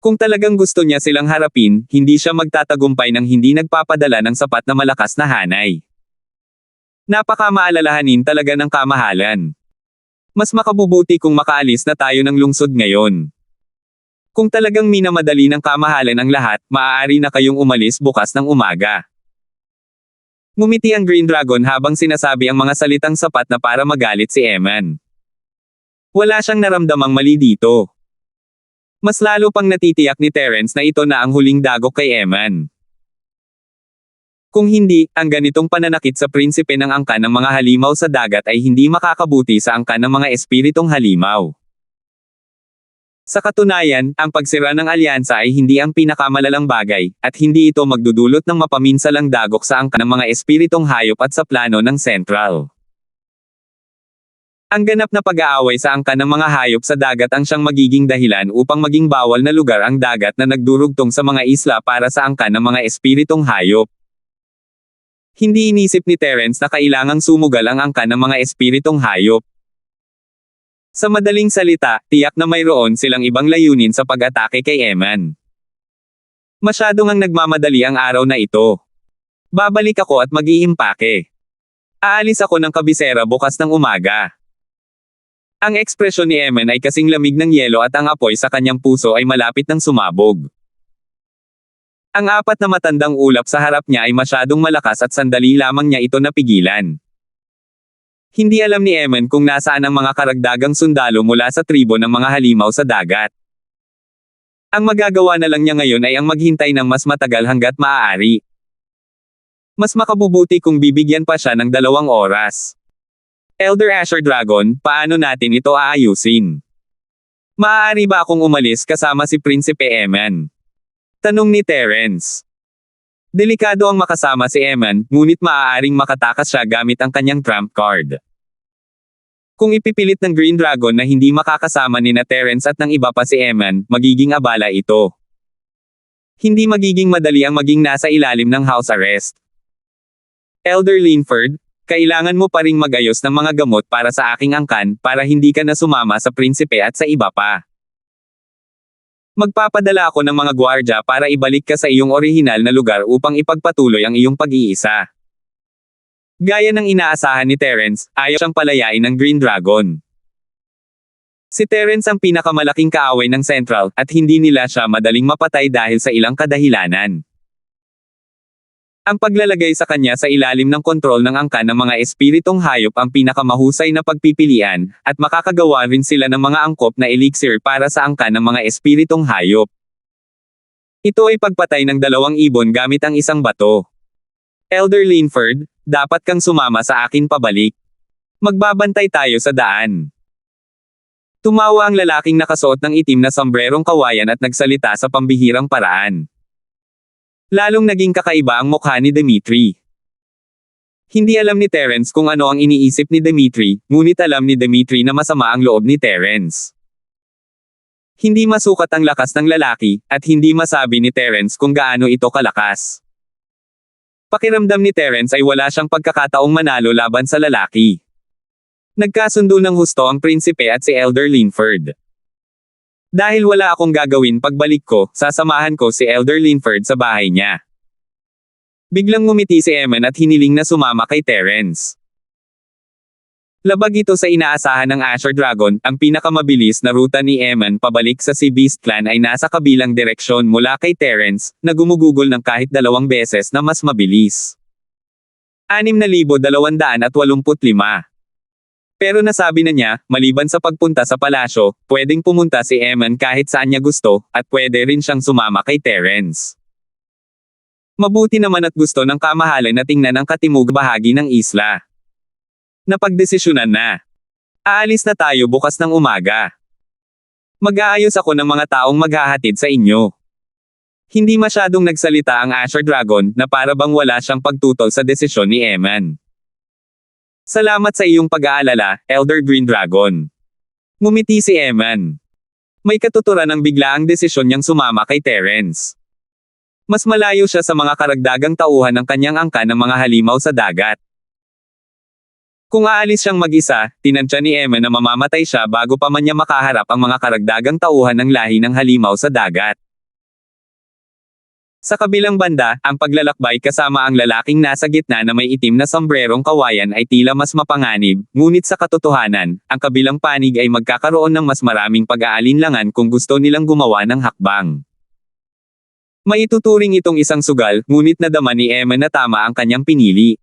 Kung talagang gusto niya silang harapin, hindi siya magtatagumpay ng hindi nagpapadala ng sapat na malakas na hanay. Napakamaalalahanin talaga ng kamahalan. Mas makabubuti kung makaalis na tayo ng lungsod ngayon. Kung talagang minamadali ng kamahalan ang lahat, maaari na kayong umalis bukas ng umaga. Ngumiti ang Green Dragon habang sinasabi ang mga salitang sapat na para magalit si Eman. Wala siyang naramdamang mali dito. Mas lalo pang natitiyak ni Terence na ito na ang huling dagok kay Eman. Kung hindi, ang ganitong pananakit sa prinsipe ng angkan ng mga halimaw sa dagat ay hindi makakabuti sa angkan ng mga espiritong halimaw. Sa katunayan, ang pagsira ng alyansa ay hindi ang pinakamalalang bagay, at hindi ito magdudulot ng mapaminsalang dagok sa angkan ng mga espiritong hayop at sa plano ng Central. Ang ganap na pag-aaway sa angkan ng mga hayop sa dagat ang siyang magiging dahilan upang maging bawal na lugar ang dagat na nagdurugtong sa mga isla para sa angkan ng mga espiritong hayop. Hindi inisip ni Terence na kailangang sumugal ang angkan ng mga espiritong hayop. Sa madaling salita, tiyak na mayroon silang ibang layunin sa pag-atake kay Eman. Masyado ngang nagmamadali ang araw na ito. Babalik ako at mag-iimpake. Aalis ako ng kabisera bukas ng umaga. Ang ekspresyon ni Eman ay kasing lamig ng yelo at ang apoy sa kanyang puso ay malapit ng sumabog. Ang 4 na matandang ulap sa harap niya ay masyadong malakas at sandali lamang niya ito napigilan. Hindi alam ni Eman kung nasaan ang mga karagdagang sundalo mula sa tribo ng mga halimaw sa dagat. Ang magagawa na lang niya ngayon ay ang maghintay ng mas matagal hanggat maaari. Mas makabubuti kung bibigyan pa siya ng 2 oras. Elder Asher Dragon, paano natin ito aayusin? Maaari ba akong umalis kasama si Prinsipe Eman? Tanong ni Terence. Delikado ang makasama si Eman, ngunit maaaring makatakas siya gamit ang kanyang trump card. Kung ipipilit ng Green Dragon na hindi makakasama ni na Terence at ng iba pa si Eman, magiging abala ito. Hindi magiging madali ang maging nasa ilalim ng house arrest. Elder Linford, kailangan mo pa ring mag-ayos ng mga gamot para sa aking angkan para hindi ka na sumama sa prinsipe at sa iba pa. Magpapadala ako ng mga gwardya para ibalik ka sa iyong orihinal na lugar upang ipagpatuloy ang iyong pag-iisa. Gaya ng inaasahan ni Terence, ayaw siyang palayain ng Green Dragon. Si Terence ang pinakamalaking kaaway ng Central at hindi nila siya madaling mapatay dahil sa ilang kadahilanan. Ang paglalagay sa kanya sa ilalim ng kontrol ng angkan ng mga espiritong hayop ang pinakamahusay na pagpipilian, at makakagawa rin sila ng mga angkop na elixir para sa angkan ng mga espiritong hayop. Ito ay pagpatay ng 2 ibon gamit ang isang bato. Elder Linford, dapat kang sumama sa akin pabalik. Magbabantay tayo sa daan. Tumawa ang lalaking nakasuot ng itim na sombrerong kawayan at nagsalita sa pambihirang paraan. Lalong naging kakaiba ang mukha ni Dimitri. Hindi alam ni Terence kung ano ang iniisip ni Dimitri, ngunit alam ni Dimitri na masama ang loob ni Terence. Hindi masukat ang lakas ng lalaki, at hindi masabi ni Terence kung gaano ito kalakas. Pakiramdam ni Terence ay wala siyang pagkakataong manalo laban sa lalaki. Nagkasundo ng husto ang prinsipe at si Elder Linford. Dahil wala akong gagawin pagbalik ko, sasamahan ko si Elder Linford sa bahay niya. Biglang ngumiti si Eman at hiniling na sumama kay Terence. Labag ito sa inaasahan ng Asher Dragon, ang pinakamabilis na ruta ni Eman pabalik sa Sea Beast Clan ay nasa kabilang direksyon mula kay Terence, na gumugugol ng kahit 2 beses na mas mabilis. 6,285. Pero nasabi na niya, maliban sa pagpunta sa palasyo, pwedeng pumunta si Eman kahit saan niya gusto, at pwede rin siyang sumama kay Terence. Mabuti naman at gusto ng kamahalan na tingnan ang katimog bahagi ng isla. Napagdesisyonan na. Aalis na tayo bukas ng umaga. Mag-aayos ako ng mga taong maghahatid sa inyo. Hindi masyadong nagsalita ang Asher Dragon, na para bang wala siyang pagtutol sa desisyon ni Eman. Salamat sa iyong pag-aalala, Elder Green Dragon. Ngumiti si Eman. May katuturan ng biglaang desisyon niyang sumama kay Terence. Mas malayo siya sa mga karagdagang tauhan ng kanyang angkan ng mga halimaw sa dagat. Kung aalis siyang mag-isa, tinansya ni Eman na mamamatay siya bago pa man niya makaharap ang mga karagdagang tauhan ng lahi ng halimaw sa dagat. Sa kabilang banda, ang paglalakbay kasama ang lalaking nasa gitna na may itim na sombrerong kawayan ay tila mas mapanganib, ngunit sa katotohanan, ang kabilang panig ay magkakaroon ng mas maraming pag-aalinlangan kung gusto nilang gumawa ng hakbang. Maituturing itong isang sugal, ngunit nadama ni Emma na tama ang kanyang pinili.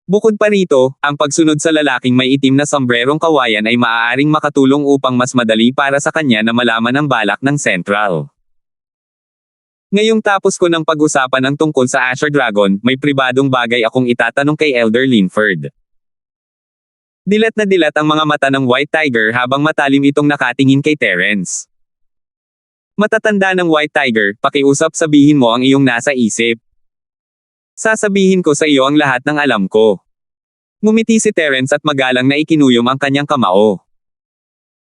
Bukod pa rito, ang pagsunod sa lalaking may itim na sombrerong kawayan ay maaaring makatulong upang mas madali para sa kanya na malaman ang balak ng Central. Ngayong tapos ko ng pag-usapan ng tungkol sa Asher Dragon, may pribadong bagay akong itatanong kay Elder Linford. Dilat na dilat ang mga mata ng White Tiger habang matalim itong nakatingin kay Terence. Matatanda ng White Tiger, pakiusap sabihin mo ang iyong nasa isip. Sasabihin ko sa iyo ang lahat ng alam ko. Ngumiti si Terence at magalang na ikinuyom ang kanyang kamao.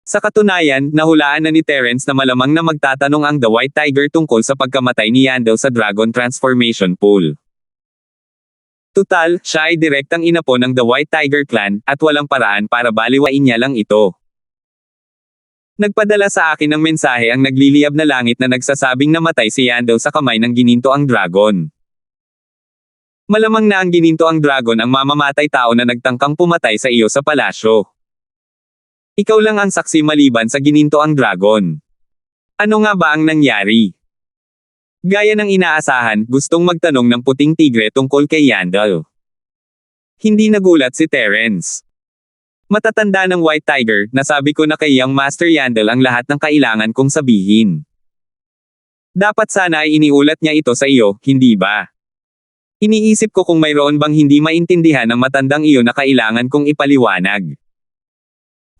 Sa katunayan, nahulaan na ni Terence na malamang na magtatanong ang The White Tiger tungkol sa pagkamatay ni Yandel sa Dragon Transformation Pool. Tutal, siya ay direktang inapo ng The White Tiger Clan, at walang paraan para baliwain niya lang ito. Nagpadala sa akin ng mensahe ang nagliliyab na langit na nagsasabing namatay si Yandel sa kamay ng gininto ang dragon. Malamang na ang gininto ang dragon ang mamamatay tao na nagtangkang pumatay sa iyo sa palasyo. Ikaw lang ang saksi maliban sa gininto ang dragon. Ano nga ba ang nangyari? Gaya ng inaasahan, gustong magtanong ng puting tigre tungkol kay Yandel. Hindi nagulat si Terence. Matatanda ng White Tiger, nasabi ko na kay Young Master Yandel ang lahat ng kailangan kong sabihin. Dapat sana ay iniulat niya ito sa iyo, hindi ba? Iniisip ko kung mayroon bang hindi maintindihan ng matandang iyo na kailangan kong ipaliwanag.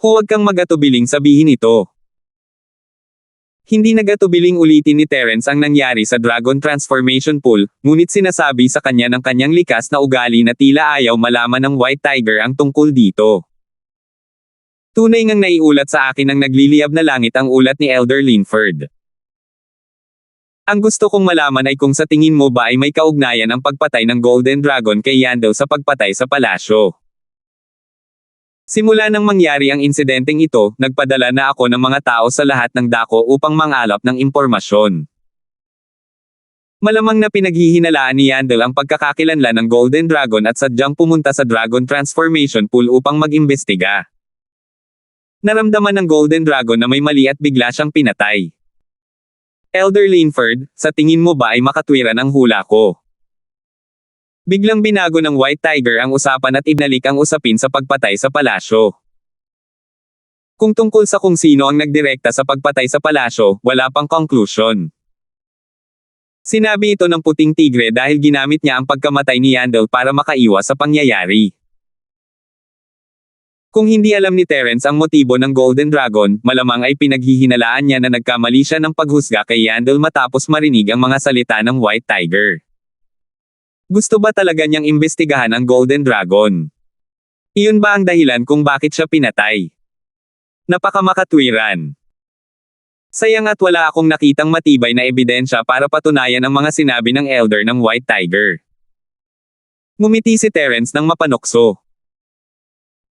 Huwag kang mag-atubiling sabihin ito. Hindi nag-atubiling ulitin ni Terence ang nangyari sa Dragon Transformation Pool, ngunit sinasabi sa kanya ng kanyang likas na ugali na tila ayaw malaman ng White Tiger ang tungkol dito. Tunay ngang naiulat sa akin ng nagliliyab na langit ang ulat ni Elder Linford. Ang gusto kong malaman ay kung sa tingin mo ba ay may kaugnayan ang pagpatay ng Golden Dragon kay Yandel sa pagpatay sa palasyo. Simula nang mangyari ang insidenteng ito, nagpadala na ako ng mga tao sa lahat ng dako upang mangalap ng impormasyon. Malamang na pinaghihinalaan ni Yandel ang pagkakakilanlan ng Golden Dragon at sadyang pumunta sa Dragon Transformation Pool upang mag-imbestiga. Naramdaman ng Golden Dragon na may mali at bigla siyang pinatay. Elder Linford, sa tingin mo ba ay makatwiran ang hula ko? Biglang binago ng White Tiger ang usapan at ibnalik ang usapin sa pagpatay sa palasyo. Kung tungkol sa kung sino ang nagdirekta sa pagpatay sa palasyo, wala pang conclusion. Sinabi ito ng puting tigre dahil ginamit niya ang pagkamatay ni Yandel para makaiwas sa pangyayari. Kung hindi alam ni Terence ang motibo ng Golden Dragon, malamang ay pinaghihinalaan niya na nagkamali siya ng paghusga kay Yandel matapos marinig ang mga salita ng White Tiger. Gusto ba talaga niyang imbestigahan ang Golden Dragon? Iyon ba ang dahilan kung bakit siya pinatay? Napakamakatwiran. Sayang at wala akong nakitang matibay na ebidensya para patunayan ang mga sinabi ng Elder ng White Tiger. Ngumiti si Terence ng mapanokso.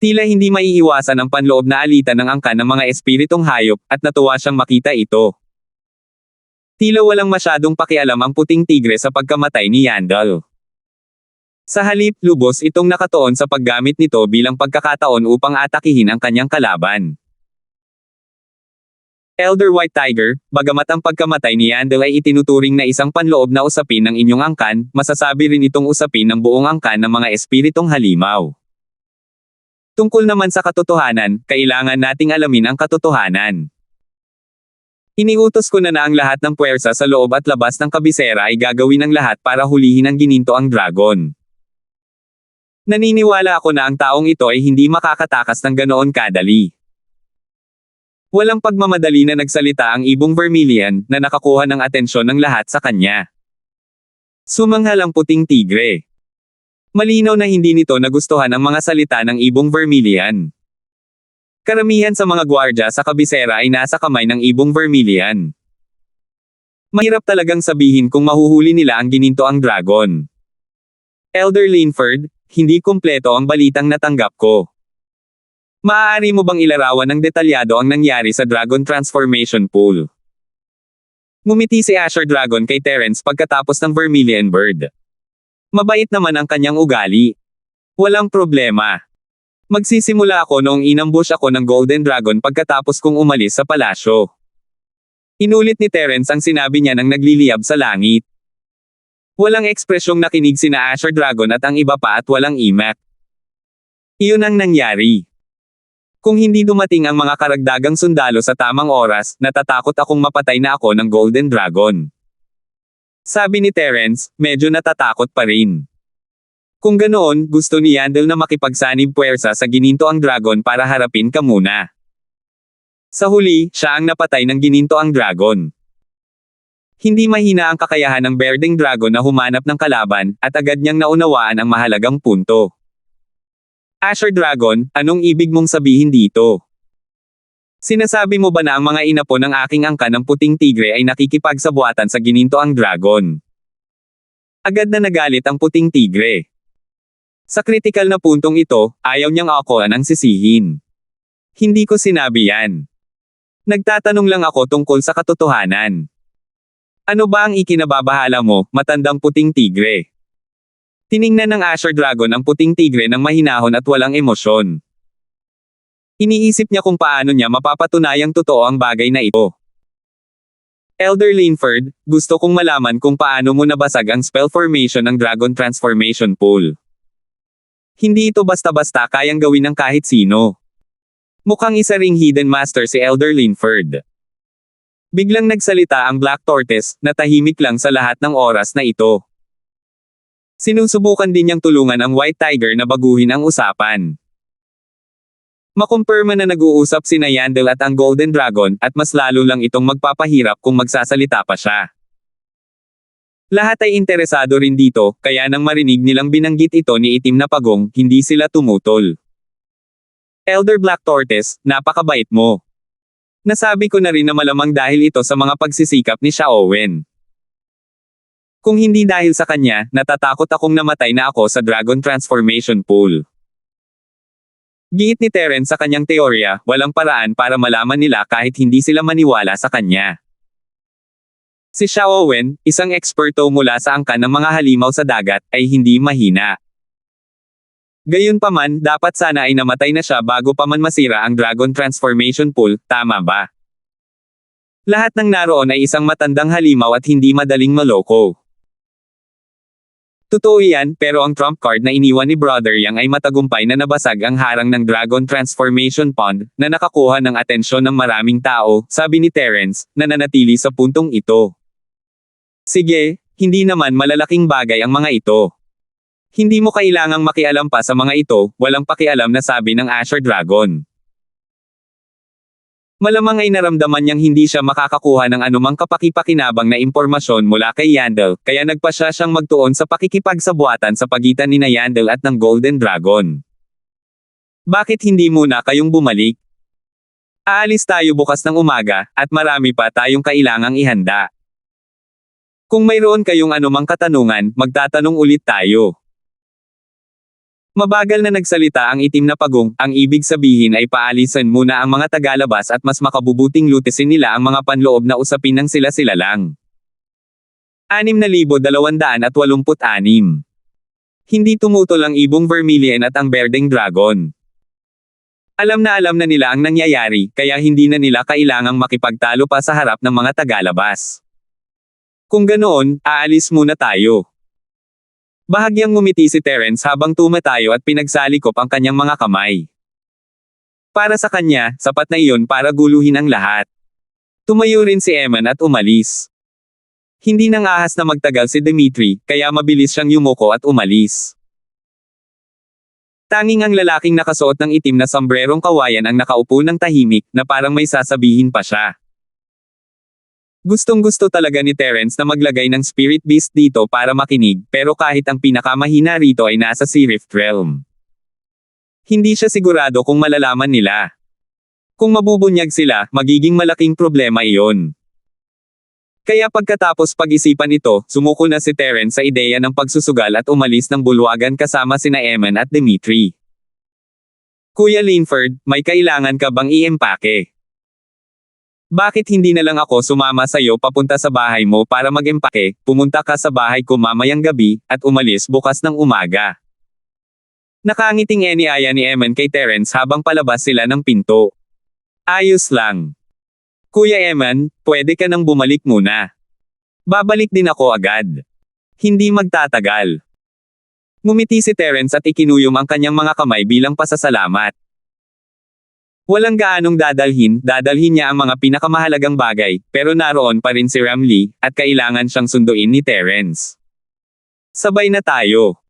Tila hindi maiiwasan ang panloob na alitan ng angkan ng mga espiritong hayop, at natuwa siyang makita ito. Tila walang masyadong pakialam ang puting tigre sa pagkamatay ni Yandel. Sa halip, lubos itong nakatuon sa paggamit nito bilang pagkakataon upang atakihin ang kanyang kalaban. Elder White Tiger, bagamat ang pagkamatay ni Yandel ay itinuturing na isang panloob na usapin ng inyong angkan, masasabi rin itong usapin ng buong angkan ng mga espiritong halimaw. Tungkol naman sa katotohanan, kailangan nating alamin ang katotohanan. Iniutos ko na ang lahat ng puwersa sa loob at labas ng kabisera ay gagawin ng lahat para hulihin ang ginintoang dragon. Naniniwala ako na ang taong ito ay hindi makakatakas ng ganoon kadali. Walang pagmamadali na nagsalita ang ibong Vermilion, na nakakuha ng atensyon ng lahat sa kanya. Sumanghal ang puting tigre. Malinaw na hindi nito nagustuhan ang mga salita ng ibong Vermilion. Karamihan sa mga gwardya sa kabisera ay nasa kamay ng ibong Vermilion. Mahirap talagang sabihin kung mahuhuli nila ang ginintoang dragon. Elder Linford, hindi kumpleto ang balitang natanggap ko. Maaari mo bang ilarawan ng detalyado ang nangyari sa Dragon Transformation Pool? Ngumiti si Asher Dragon kay Terence pagkatapos ng Vermilion Bird. Mabait naman ang kanyang ugali. Walang problema. Magsisimula ako noong inambush ako ng Golden Dragon pagkatapos kong umalis sa palasyo. Inulit ni Terence ang sinabi niya nang nagliliyab sa langit. Walang ekspresyong nakinig sina Asher Dragon at ang iba pa at walang imak. Iyon ang nangyari. Kung hindi dumating ang mga karagdagang sundalo sa tamang oras, natatakot akong mapatay na ako ng Golden Dragon. Sabi ni Terence, medyo natatakot pa rin. Kung ganoon, gusto ni Yandel na makipagsanib puwersa sa ginintoang dragon para harapin ka muna. Sa huli, siya ang napatay ng ginintoang dragon. Hindi mahina ang kakayahan ng Berdeng Dragon na humanap ng kalaban, at agad niyang naunawaan ang mahalagang punto. Asher Dragon, anong ibig mong sabihin dito? Sinasabi mo ba na ang mga inapo ng aking angkan ng puting tigre ay nakikipagsabuatan sa ginintoang dragon? Agad na nagalit ang puting tigre. Sa kritikal na puntong ito, ayaw niyang ako ang sisihin. Hindi ko sinabi yan. Nagtatanong lang ako tungkol sa katotohanan. Ano ba ang ikinababahala mo, matandang puting tigre? Tiningnan ng Asher Dragon ang puting tigre ng mahinahon at walang emosyon. Iniisip niya kung paano niya mapapatunayang totoo ang bagay na ito. Elder Linford, gusto kong malaman kung paano mo nabasag ang spell formation ng Dragon Transformation Pool. Hindi ito basta-basta kayang gawin ng kahit sino. Mukhang isa ring hidden master si Elder Linford. Biglang nagsalita ang Black Tortoise, na tahimik lang sa lahat ng oras na ito. Sinusubukan din niyang tulungan ang White Tiger na baguhin ang usapan. Makumpirma na nag-uusap sina Yandel at ang Golden Dragon, at mas lalo lang itong magpapahirap kung magsasalita pa siya. Lahat ay interesado rin dito, kaya nang marinig nilang binanggit ito ni Itim na Pagong, hindi sila tumutol. Elder Black Tortoise, napakabait mo. Nasabi ko na rin na malamang dahil ito sa mga pagsisikap ni Xiaowen. Kung hindi dahil sa kanya, natatakot akong namatay na ako sa Dragon Transformation Pool. Giit ni Terence sa kanyang teorya, walang paraan para malaman nila kahit hindi sila maniwala sa kanya. Si Xiaowen, isang eksperto mula sa angkan ng mga halimaw sa dagat, ay hindi mahina. Gayunpaman, dapat sana ay namatay na siya bago pa man masira ang Dragon Transformation Pool, tama ba? Lahat ng naroon ay isang matandang halimaw at hindi madaling maloko. Totoo yan, pero ang trump card na iniwan ni Brother Yang ay matagumpay na nabasag ang harang ng Dragon Transformation Pond, na nakakuha ng atensyon ng maraming tao, sabi ni Terence, na nanatili sa puntong ito. Sige, hindi naman malalaking bagay ang mga ito. Hindi mo kailangang makialam pa sa mga ito, walang pakialam na sabi ng Asher Dragon. Malamang ay naramdaman niyang hindi siya makakakuha ng anumang kapaki-pakinabang na impormasyon mula kay Yandel, kaya nagpasya siyang magtuon sa pakikipagsabuatan sa pagitan ni Yandel at ng Golden Dragon. Bakit hindi muna kayong bumalik? Aalis tayo bukas ng umaga, at marami pa tayong kailangang ihanda. Kung mayroon kayong anumang katanungan, magtatanong ulit tayo. Mabagal na nagsalita ang Itim na Pagong, ang ibig sabihin ay paalisan muna ang mga tagalabas at mas makabubuting lutisin nila ang mga panloob na usapin ng sila-sila lang. 6,286. Hindi tumutol ang ibong Vermilion at ang Berdeng Dragon. Alam na nila ang nangyayari, kaya hindi na nila kailangang makipagtalo pa sa harap ng mga tagalabas. Kung ganoon, aalis muna tayo. Bahagyang ngumiti si Terence habang tumatayo at pinagsalikop ang kanyang mga kamay. Para sa kanya, sapat na iyon para guluhin ang lahat. Tumayo rin si Eman at umalis. Hindi nang ahas na magtagal si Dimitri, kaya mabilis siyang yumuko at umalis. Tanging ang lalaking nakasuot ng itim na sombrerong kawayan ang nakaupo ng tahimik, na parang may sasabihin pa siya. Gustong-gusto talaga ni Terence na maglagay ng Spirit Beast dito para makinig, pero kahit ang pinakamahina rito ay nasa Sea Rift Realm. Hindi siya sigurado kung malalaman nila. Kung mabubunyag sila, magiging malaking problema iyon. Kaya pagkatapos pag-isipan ito, sumuko na si Terence sa ideya ng pagsusugal at umalis ng bulwagan kasama sina Eman at Dimitri. Kuya Linford, may kailangan ka bang iempake? Bakit hindi na lang ako sumama sa'yo papunta sa bahay mo para mag-empake, pumunta ka sa bahay ko mamayang gabi, at umalis bukas ng umaga? Nakangiting eniaya ni Eman kay Terence habang palabas sila ng pinto. Ayos lang. Kuya Eman, pwede ka nang bumalik muna. Babalik din ako agad. Hindi magtatagal. Ngumiti si Terence at ikinuyom ang kanyang mga kamay bilang pasasalamat. Walang gaanong dadalhin niya ang mga pinakamahalagang bagay, pero naroon pa rin si Ramlee, at kailangan siyang sunduin ni Terence. Sabay na tayo.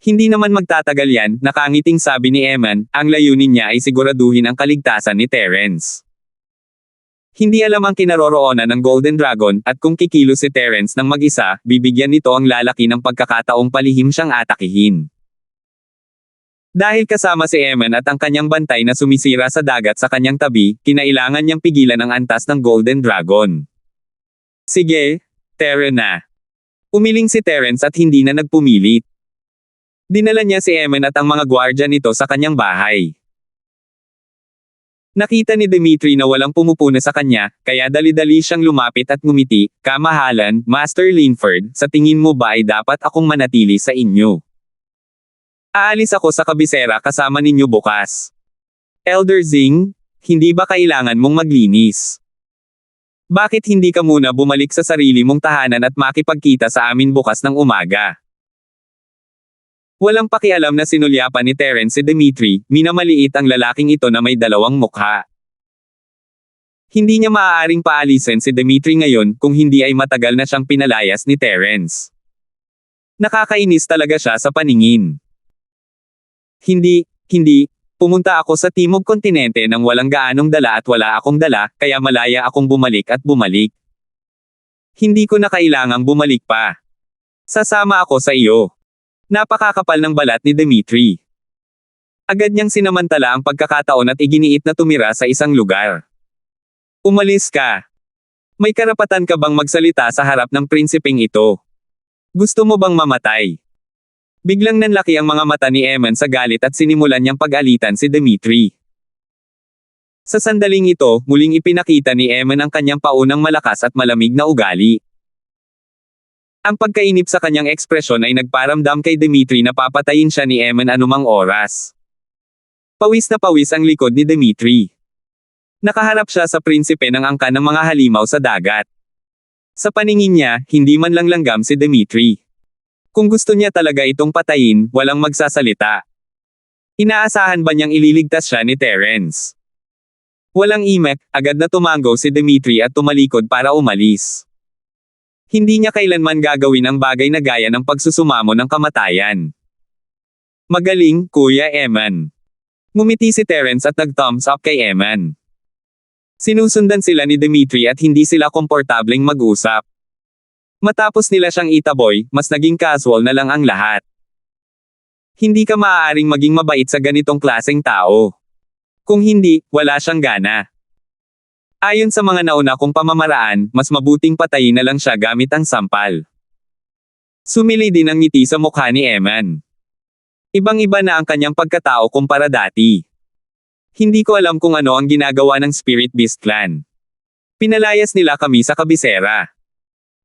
Hindi naman magtatagal yan, nakangiting sabi ni Eman, ang layunin niya ay siguraduhin ang kaligtasan ni Terence. Hindi alam ang kinaroroonan ng Golden Dragon, at kung kikilos si Terence ng mag-isa, bibigyan nito ang lalaki ng pagkakataong palihim siyang atakihin. Dahil kasama si Eman at ang kanyang bantay na sumisira sa dagat sa kanyang tabi, kinailangan niyang pigilan ang antas ng Golden Dragon. Sige, tara na. Umiling si Terence at hindi na nagpumilit. Dinala niya si Eman at ang mga gwardya nito sa kanyang bahay. Nakita ni Dimitri na walang pumupuna sa kanya, kaya dali-dali siyang lumapit at ngumiti. Kamahalan, Master Linford, sa tingin mo ba ay dapat akong manatili sa inyo? Aalis ako sa kabisera kasama ninyo bukas. Elder Zing, hindi ba kailangan mong maglinis? Bakit hindi ka muna bumalik sa sarili mong tahanan at makipagkita sa amin bukas ng umaga? Walang pakialam na sinulyapan ni Terence si Dimitri, minamaliit ang lalaking ito na may dalawang mukha. Hindi niya maaaring paalisin si Dimitri ngayon kung hindi ay matagal na siyang pinalayas ni Terence. Nakakainis talaga siya sa paningin. Hindi. Pumunta ako sa Timog Kontinente nang walang gaanong dala at wala akong dala, kaya malaya akong bumalik at bumalik. Hindi ko na kailangang bumalik pa. Sasama ako sa iyo. Napakakapal ng balat ni Dimitri. Agad niyang sinamantala ang pagkakataon at iginiit na tumira sa isang lugar. Umalis ka. May karapatan ka bang magsalita sa harap ng prinsipeng ito? Gusto mo bang mamatay? Biglang nanlaki ang mga mata ni Eman sa galit at sinimulan niyang pag-alitan si Dimitri. Sa sandaling ito, muling ipinakita ni Eman ang kanyang paunang malakas at malamig na ugali. Ang pagkainip sa kanyang ekspresyon ay nagparamdam kay Dimitri na papatayin siya ni Eman anumang oras. Pawis na pawis ang likod ni Dimitri. Nakaharap siya sa prinsipe ng angkan ng mga halimaw sa dagat. Sa paningin niya, hindi man lang langgam si Dimitri. Kung gusto niya talaga itong patayin, walang magsasalita. Inaasahan ba niyang ililigtas siya ni Terence? Walang imek, agad na tumango si Dimitri at tumalikod para umalis. Hindi niya kailanman gagawin ang bagay na gaya ng pagsusumamo ng kamatayan. Magaling, Kuya Eman. Ngumiti si Terence at nag-thumbs up kay Eman. Sinusundan sila ni Dimitri at hindi sila komportableng mag-usap. Matapos nila siyang itaboy, mas naging casual na lang ang lahat. Hindi ka maaaring maging mabait sa ganitong klaseng tao. Kung hindi, wala siyang gana. Ayon sa mga nauna kong pamamaraan, mas mabuting patayin na lang siya gamit ang sampal. Sumili din ang ngiti sa mukha ni Eman. Ibang-iba na ang kanyang pagkatao kumpara dati. Hindi ko alam kung ano ang ginagawa ng Spirit Beast Clan. Pinalayas nila kami sa kabisera.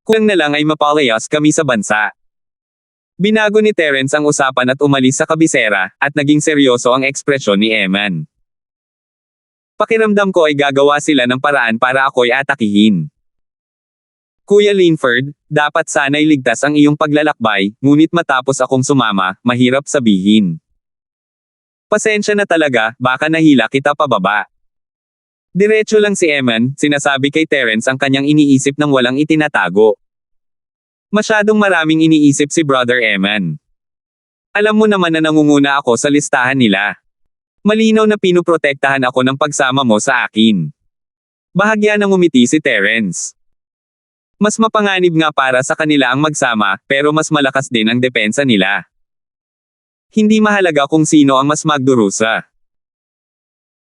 Kulang na lang ay mapalayas kami sa bansa. Binago ni Terence ang usapan at umalis sa kabisera, at naging seryoso ang ekspresyon ni Eman. Pakiramdam ko ay gagawa sila ng paraan para ako'y atakihin. Kuya Linford, dapat sana'y ligtas ang iyong paglalakbay, ngunit matapos akong sumama, mahirap sabihin. Pasensya na talaga, baka nahila kita pababa. Diretso lang si Eman, sinasabi kay Terence ang kanyang iniisip nang walang itinatago. Masyadong maraming iniisip si Brother Eman. Alam mo naman na nangunguna ako sa listahan nila. Malinaw na pinuprotektahan ako ng pagsama mo sa akin. Bahagya nang umiti si Terence. Mas mapanganib nga para sa kanila ang magsama, pero mas malakas din ang depensa nila. Hindi mahalaga kung sino ang mas magdurusa.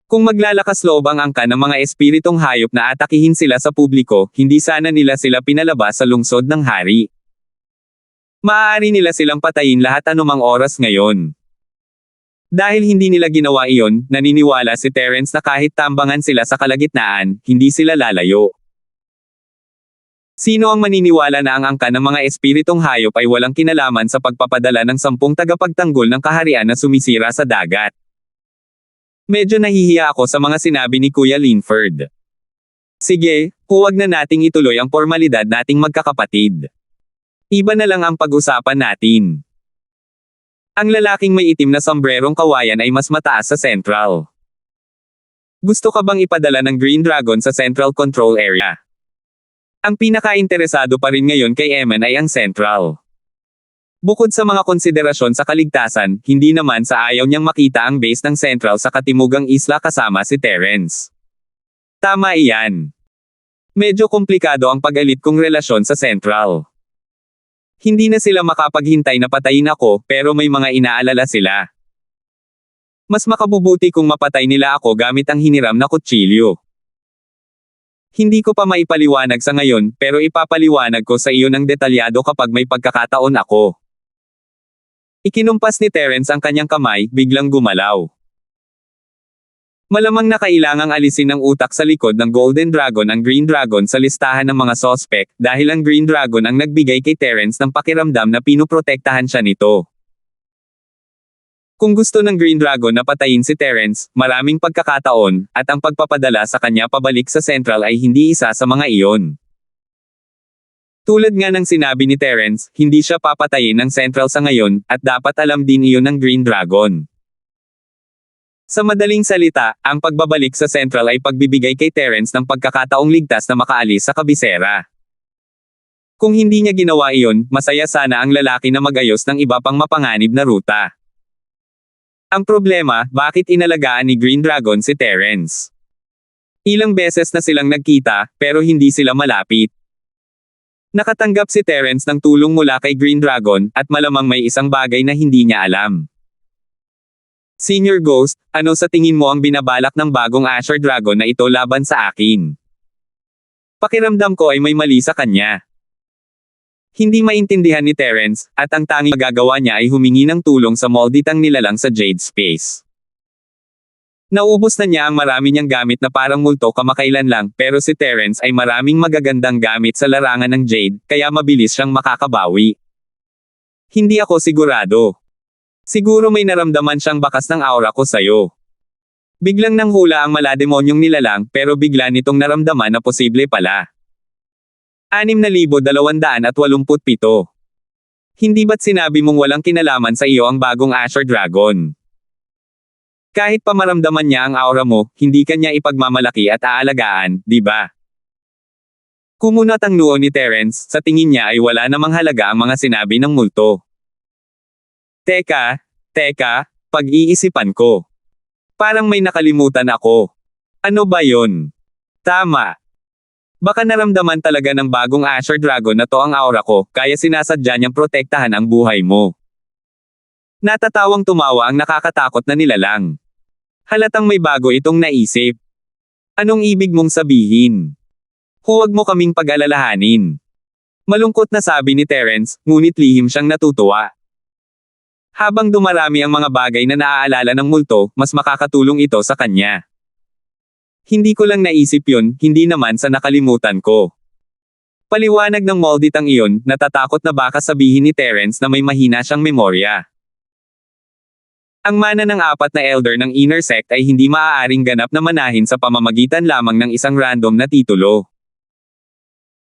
Kung maglalakas loob ang angkan ng mga espiritong hayop na atakihin sila sa publiko, hindi sana nila sila pinalabas sa lungsod ng hari. Maaari nila silang patayin lahat anumang oras ngayon. Dahil hindi nila ginawa iyon, naniniwala si Terence na kahit tambangan sila sa kalagitnaan, hindi sila lalayo. Sino ang maniniwala na ang angkan ng mga espiritong hayop ay walang kinalaman sa pagpapadala ng 10 tagapagtanggol ng kaharian na sumisira sa dagat? Medyo nahihiya ako sa mga sinabi ni Kuya Linford. Sige, huwag na nating ituloy ang formalidad nating magkakapatid. Iba na lang ang pag-usapan natin. Ang lalaking may itim na sombrerong kawayan ay mas mataas sa Central. Gusto ka bang ipadala ng Green Dragon sa Central Control Area? Ang pinaka-interesado pa rin ngayon kay Eman ay ang Central. Bukod sa mga konsiderasyon sa kaligtasan, hindi naman sa ayaw niyang makita ang base ng Central sa katimugang isla kasama si Terence. Tama iyan. Medyo komplikado ang pag-alit kong relasyon sa Central. Hindi na sila makapaghintay na patayin ako, pero may mga inaalala sila. Mas makabubuti kung mapatay nila ako gamit ang hiniram na kutsilyo. Hindi ko pa maipaliwanag sa ngayon, pero ipapaliwanag ko sa iyo ng detalyado kapag may pagkakataon ako. Ikinumpas ni Terence ang kanyang kamay, biglang gumalaw. Malamang na kailangang alisin ng utak sa likod ng Golden Dragon ang Green Dragon sa listahan ng mga sospek, dahil ang Green Dragon ang nagbigay kay Terence ng pakiramdam na pinuprotektahan siya nito. Kung gusto ng Green Dragon na patayin si Terence, maraming pagkakataon, at ang pagpapadala sa kanya pabalik sa Central ay hindi isa sa mga iyon. Tulad nga ng sinabi ni Terence, hindi siya papatayin ng Central sa ngayon, at dapat alam din iyon ng Green Dragon. Sa madaling salita, ang pagbabalik sa Central ay pagbibigay kay Terence ng pagkakataong ligtas na makaalis sa kabisera. Kung hindi niya ginawa iyon, masaya sana ang lalaki na mag-ayos ng iba pang mapanganib na ruta. Ang problema, bakit inalagaan ni Green Dragon si Terence? Ilang beses na silang nagkita, pero hindi sila malapit. Nakatanggap si Terence ng tulong mula kay Green Dragon, at malamang may isang bagay na hindi niya alam. Senior Ghost, ano sa tingin mo ang binabalak ng bagong Azure Dragon na ito laban sa akin? Pakiramdam ko ay may mali sa kanya. Hindi maintindihan ni Terence, at ang tanging magagawa niya ay humingi ng tulong sa molditang nilalang sa Jade Space. Naubos na niya ang marami niyang gamit na parang multo kamakailan lang, pero si Terence ay maraming magagandang gamit sa larangan ng Jade, kaya mabilis siyang makakabawi. Hindi ako sigurado. Siguro may naramdaman siyang bakas ng aura ko sa'yo. Biglang nanghula ang malademonyong nilalang, pero bigla nitong naramdaman na posible pala. 6,287. Hindi ba't sinabi mong walang kinalaman sa iyo ang bagong Azure Dragon? Kahit pa maramdaman niya ang aura mo, hindi kanya ipagmamalaki at aalagaan, di ba? Kumunat ang noo ni Terence, sa tingin niya ay wala namang halaga ang mga sinabi ng multo. Teka, pag-iisipan ko. Parang may nakalimutan ako. Ano ba yon? Tama. Baka naramdaman talaga ng bagong Azure Dragon na to ang aura ko, kaya sinasadya niyang protektahan ang buhay mo. Natatawang tumawa ang nakakatakot na nilalang. Halatang may bago itong naisip. Anong ibig mong sabihin? Huwag mo kaming pag-alalahanin. Malungkot na sabi ni Terence, ngunit lihim siyang natutuwa. Habang dumarami ang mga bagay na naaalala ng multo, mas makakatulong ito sa kanya. Hindi ko lang naisip yun, hindi naman sa nakalimutan ko. Paliwanag ng molditang iyon, natatakot na baka sabihin ni Terence na may mahina siyang memorya. Ang mana ng 4 na elder ng inner sect ay hindi maaaring ganap na manahin sa pamamagitan lamang ng isang random na titulo.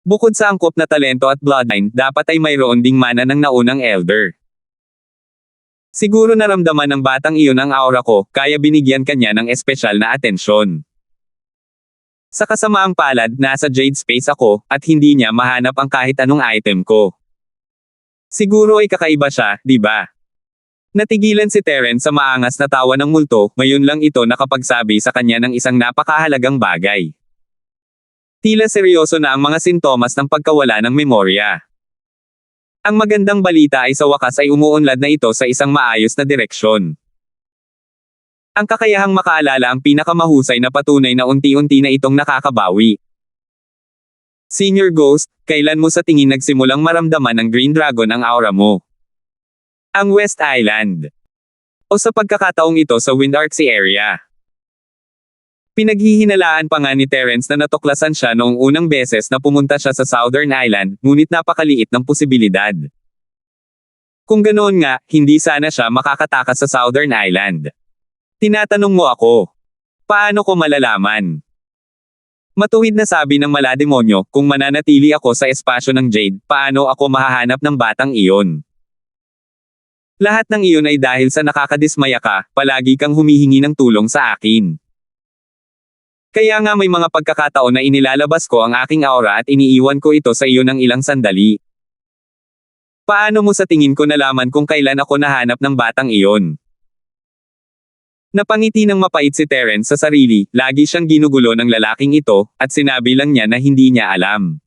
Bukod sa angkop na talento at bloodline, dapat ay mayroon ding mana ng naunang elder. Siguro naramdaman ng batang iyon ang aura ko, kaya binigyan kanya ng espesyal na atensyon. Sa kasamaang palad, nasa Jade Space ako, at hindi niya mahanap ang kahit anong item ko. Siguro ay kakaiba siya, di ba? Natigilan si Terence sa maangas na tawa ng multo, ngayon lang ito nakapagsabi sa kanya ng isang napakahalagang bagay. Tila seryoso na ang mga sintomas ng pagkawala ng memorya. Ang magandang balita ay sa wakas ay umuunlad na ito sa isang maayos na direksyon. Ang kakayahang makaalala ang pinakamahusay na patunay na unti-unti na itong nakakabawi. Senior Ghost, kailan mo sa tingin nagsimulang maramdaman ng Green Dragon ang aura mo? Ang West Island. O sa pagkakataong ito sa Windarksea area. Pinaghihinalaan pa nga ni Terence na natuklasan siya noong unang beses na pumunta siya sa Southern Island, ngunit napakaliit ng posibilidad. Kung ganoon nga, hindi sana siya makakatakas sa Southern Island. Tinatanong mo ako. Paano ko malalaman? Matuwid na sabi ng malademonyo, kung mananatili ako sa espasyo ng Jade, paano ako mahahanap ng batang iyon? Lahat ng iyon ay dahil sa nakakadismaya ka, palagi kang humihingi ng tulong sa akin. Kaya nga may mga pagkakataon na inilalabas ko ang aking aura at iniiwan ko ito sa iyo ng ilang sandali. Paano mo sa tingin ko nalaman kung kailan ako nahanap ng batang iyon? Napangiti ng mapait si Terence sa sarili, lagi siyang ginugulo ng lalaking ito, at sinabi lang niya na hindi niya alam.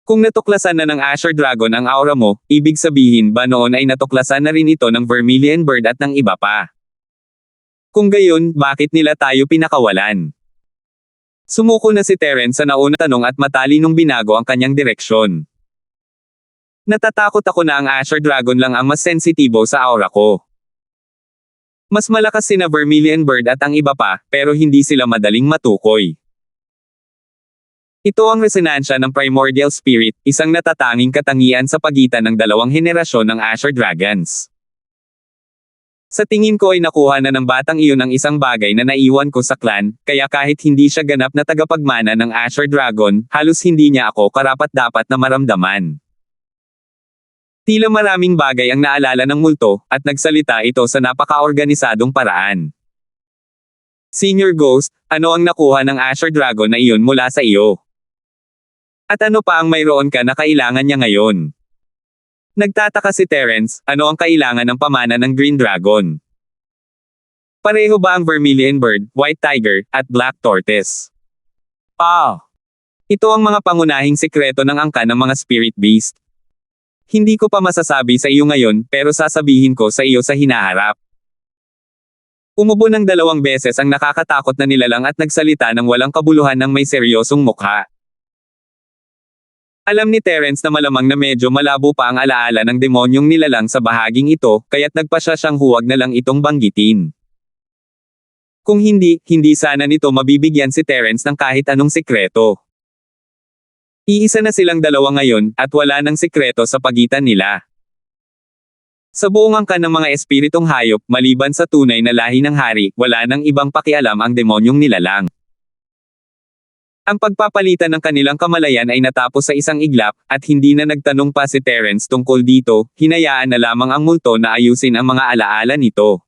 Kung natuklasan na ng Azure Dragon ang aura mo, ibig sabihin ba noon ay natuklasan na rin ito ng Vermilion Bird at ng iba pa? Kung gayon, bakit nila tayo pinakawalan? Sumuko na si Terence sa nauna tanong at matalinong binago ang kanyang direksyon. Natatakot ako na ang Azure Dragon lang ang mas sensitibo sa aura ko. Mas malakas sina Vermilion Bird at ang iba pa, pero hindi sila madaling matukoy. Ito ang resonansya ng Primordial Spirit, isang natatanging katangian sa pagitan ng dalawang henerasyon ng Azure Dragons. Sa tingin ko ay nakuha na ng batang iyon ang isang bagay na naiwan ko sa clan, kaya kahit hindi siya ganap na tagapagmana ng Azure Dragon, halos hindi niya ako karapat-dapat na maramdaman. Tila maraming bagay ang naalala ng multo, at nagsalita ito sa napaka-organisadong paraan. Senior Ghost, ano ang nakuha ng Azure Dragon na iyon mula sa iyo? At ano pa ang mayroon ka na kailangan niya ngayon? Nagtataka si Terence, ano ang kailangan ng pamana ng Green Dragon? Pareho ba ang Vermilion Bird, White Tiger, at Black Tortoise? Ito ang mga pangunahing sikreto ng angkan ng mga Spirit Beast. Hindi ko pa masasabi sa iyo ngayon, pero sasabihin ko sa iyo sa hinaharap. Umubo ng 2 beses ang nakakatakot na nilalang at nagsalita ng walang kabuluhan ng may seryosong mukha. Alam ni Terence na malamang na medyo malabo pa ang alaala ng demonyong nilalang sa bahaging ito, kaya't nagpasya siyang huwag na lang itong banggitin. Kung hindi sana nito mabibigyan si Terence ng kahit anong sikreto. Iisa na silang dalawa ngayon, at wala nang sikreto sa pagitan nila. Sa buong angkan ng mga espiritong hayop, maliban sa tunay na lahi ng hari, wala nang ibang pakialam ang demonyong nilalang. Ang pagpapalitan ng kanilang kamalayan ay natapos sa isang iglap, at hindi na nagtanong pa si Terence tungkol dito, hinayaan na lamang ang multo na ayusin ang mga alaala nito.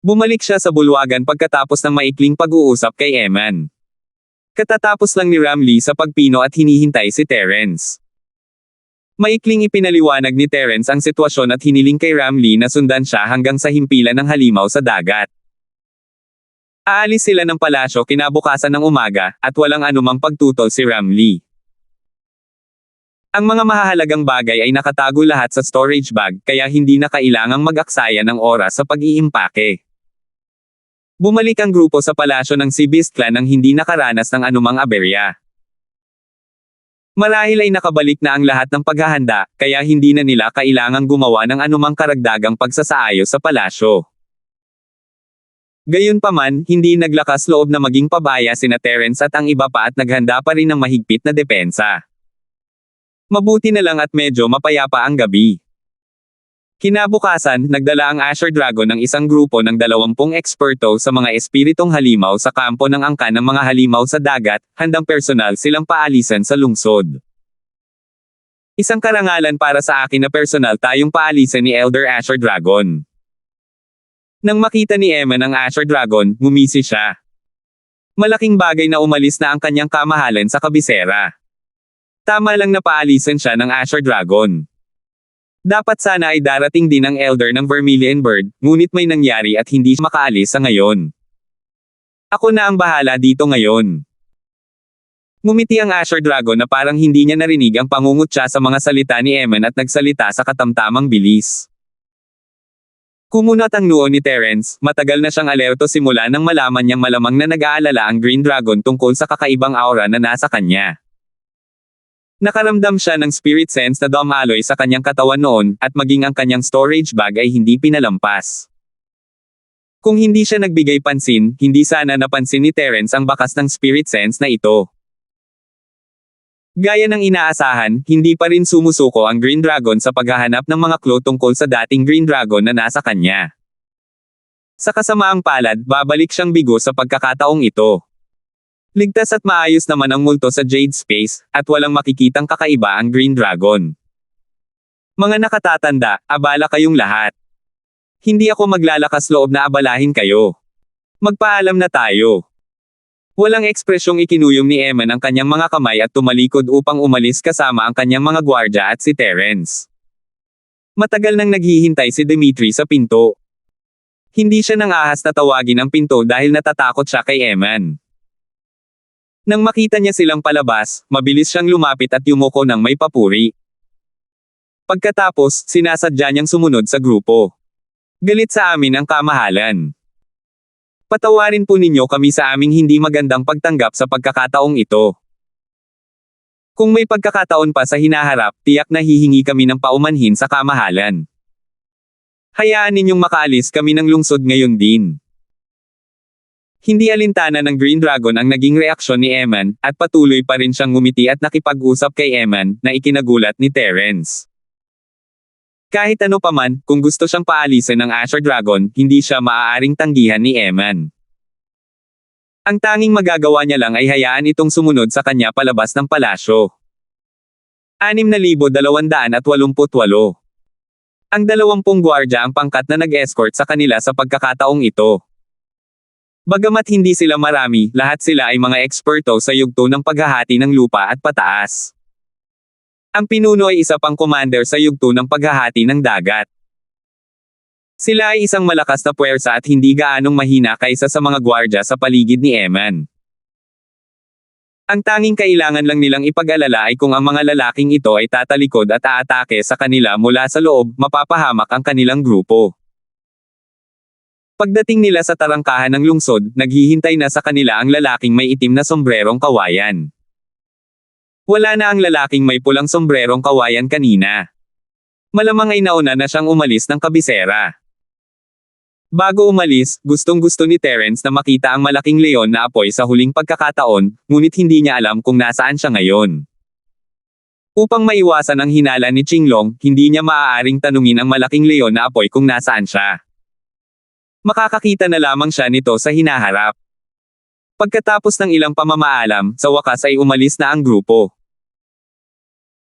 Bumalik siya sa bulwagan pagkatapos ng maikling pag-uusap kay Eman. Katatapos lang ni Ramlee sa pagpino at hinihintay si Terence. Maikling ipinaliwanag ni Terence ang sitwasyon at hiniling kay Ramlee na sundan siya hanggang sa himpilan ng halimaw sa dagat. Aalis sila ng palasyo kinabukasan ng umaga, at walang anumang pagtutol si Ramlee. Ang mga mahahalagang bagay ay nakatago lahat sa storage bag, kaya hindi na kailangang mag-aksaya ng oras sa pag-iimpake. Bumalik ang grupo sa palasyo ng Sea Beast Clan nang hindi nakaranas ng anumang aberya. Marahil ay nakabalik na ang lahat ng paghahanda, kaya hindi na nila kailangang gumawa ng anumang karagdagang pagsasaayos sa palasyo. Gayunpaman, hindi naglakas loob na maging pabaya sina Terence at ang iba pa at naghanda pa rin ng mahigpit na depensa. Mabuti na lang at medyo mapayapa ang gabi. Kinabukasan, nagdala ang Azure Dragon ng isang grupo ng 20 eksperto sa mga espiritong halimaw sa kampo ng angkan ng mga halimaw sa dagat, handang personal silang paalisan sa lungsod. Isang karangalan para sa akin na personal tayong paalisan ni Elder Azure Dragon. Nang makita ni Eman ang Azure Dragon, ngumisi siya. Malaking bagay na umalis na ang kanyang kamahalan sa kabisera. Tama lang na paalisan siya ng Azure Dragon. Dapat sana ay darating din ang Elder ng Vermilion Bird, ngunit may nangyari at hindi siya makaalis sa ngayon. Ako na ang bahala dito ngayon. Ngumiti ang Azure Dragon na parang hindi niya narinig ang pangungutya sa mga salita ni Eman at nagsalita sa katamtamang bilis. Kumunat ang noo ni Terence, matagal na siyang alerto simula nang malaman niyang malamang na nag-aalala ang Green Dragon tungkol sa kakaibang aura na nasa kanya. Nakaramdam siya ng spirit sense na dumaloy sa kanyang katawan noon, at maging ang kanyang storage bag ay hindi pinalampas. Kung hindi siya nagbigay pansin, hindi sana napansin ni Terence ang bakas ng spirit sense na ito. Gaya ng inaasahan, hindi pa rin sumusuko ang Green Dragon sa paghahanap ng mga clue tungkol sa dating Green Dragon na nasa kanya. Sa kasamaang palad, babalik siyang bigo sa pagkakataong ito. Ligtas at maayos naman ang multo sa Jade Space, at walang makikitang kakaiba ang Green Dragon. Mga nakatatanda, abala kayong lahat. Hindi ako maglalakas loob na abalahin kayo. Magpaalam na tayo. Walang ekspresyong ikinuyom ni Eman ang kanyang mga kamay at tumalikod upang umalis kasama ang kanyang mga gwardya at si Terence. Matagal nang naghihintay si Dimitri sa pinto. Hindi siya nang ahas na tawagin ang pinto dahil natatakot siya kay Eman. Nang makita niya silang palabas, mabilis siyang lumapit at yumuko ng may papuri. Pagkatapos, sinasadya niyang sumunod sa grupo. Galit sa amin ang kamahalan. Patawarin po ninyo kami sa aming hindi magandang pagtanggap sa pagkakataong ito. Kung may pagkakataon pa sa hinaharap, tiyak na hihingi kami ng paumanhin sa kamahalan. Hayaan ninyong makaalis kami ng lungsod ngayon din. Hindi alintana ng Green Dragon ang naging reaksyon ni Eman, at patuloy pa rin siyang ngumiti at nakipag-usap kay Eman, na ikinagulat ni Terence. Kahit ano paman, kung gusto siyang paalisin ng Azure Dragon, hindi siya maaaring tanggihan ni Eman. Ang tanging magagawa niya lang ay hayaan itong sumunod sa kanya palabas ng palasyo. 6,288. Ang 20 gwardya ang pangkat na nag-escort sa kanila sa pagkakataong ito. Bagamat hindi sila marami, lahat sila ay mga eksperto sa yugto ng paghahati ng lupa at pataas. Ang pinuno ay isa pang commander sa yugto ng paghahati ng dagat. Sila ay isang malakas na puwersa at hindi gaanong mahina kaysa sa mga gwardya sa paligid ni Eman. Ang tanging kailangan lang nilang ipag-alala ay kung ang mga lalaking ito ay tatalikod at aatake sa kanila mula sa loob, mapapahamak ang kanilang grupo. Pagdating nila sa tarangkahan ng lungsod, naghihintay na sa kanila ang lalaking may itim na sombrerong kawayan. Wala na ang lalaking may pulang sombrerong kawayan kanina. Malamang ay nauna na siyang umalis ng kabisera. Bago umalis, gustong-gusto ni Terence na makita ang malaking leon na apoy sa huling pagkakataon, ngunit hindi niya alam kung nasaan siya ngayon. Upang maiwasan ang hinala ni Qinglong, hindi niya maaaring tanungin ang malaking leon na apoy kung nasaan siya. Makakakita na lamang siya nito sa hinaharap. Pagkatapos ng ilang pamamaalam, sa wakas ay umalis na ang grupo.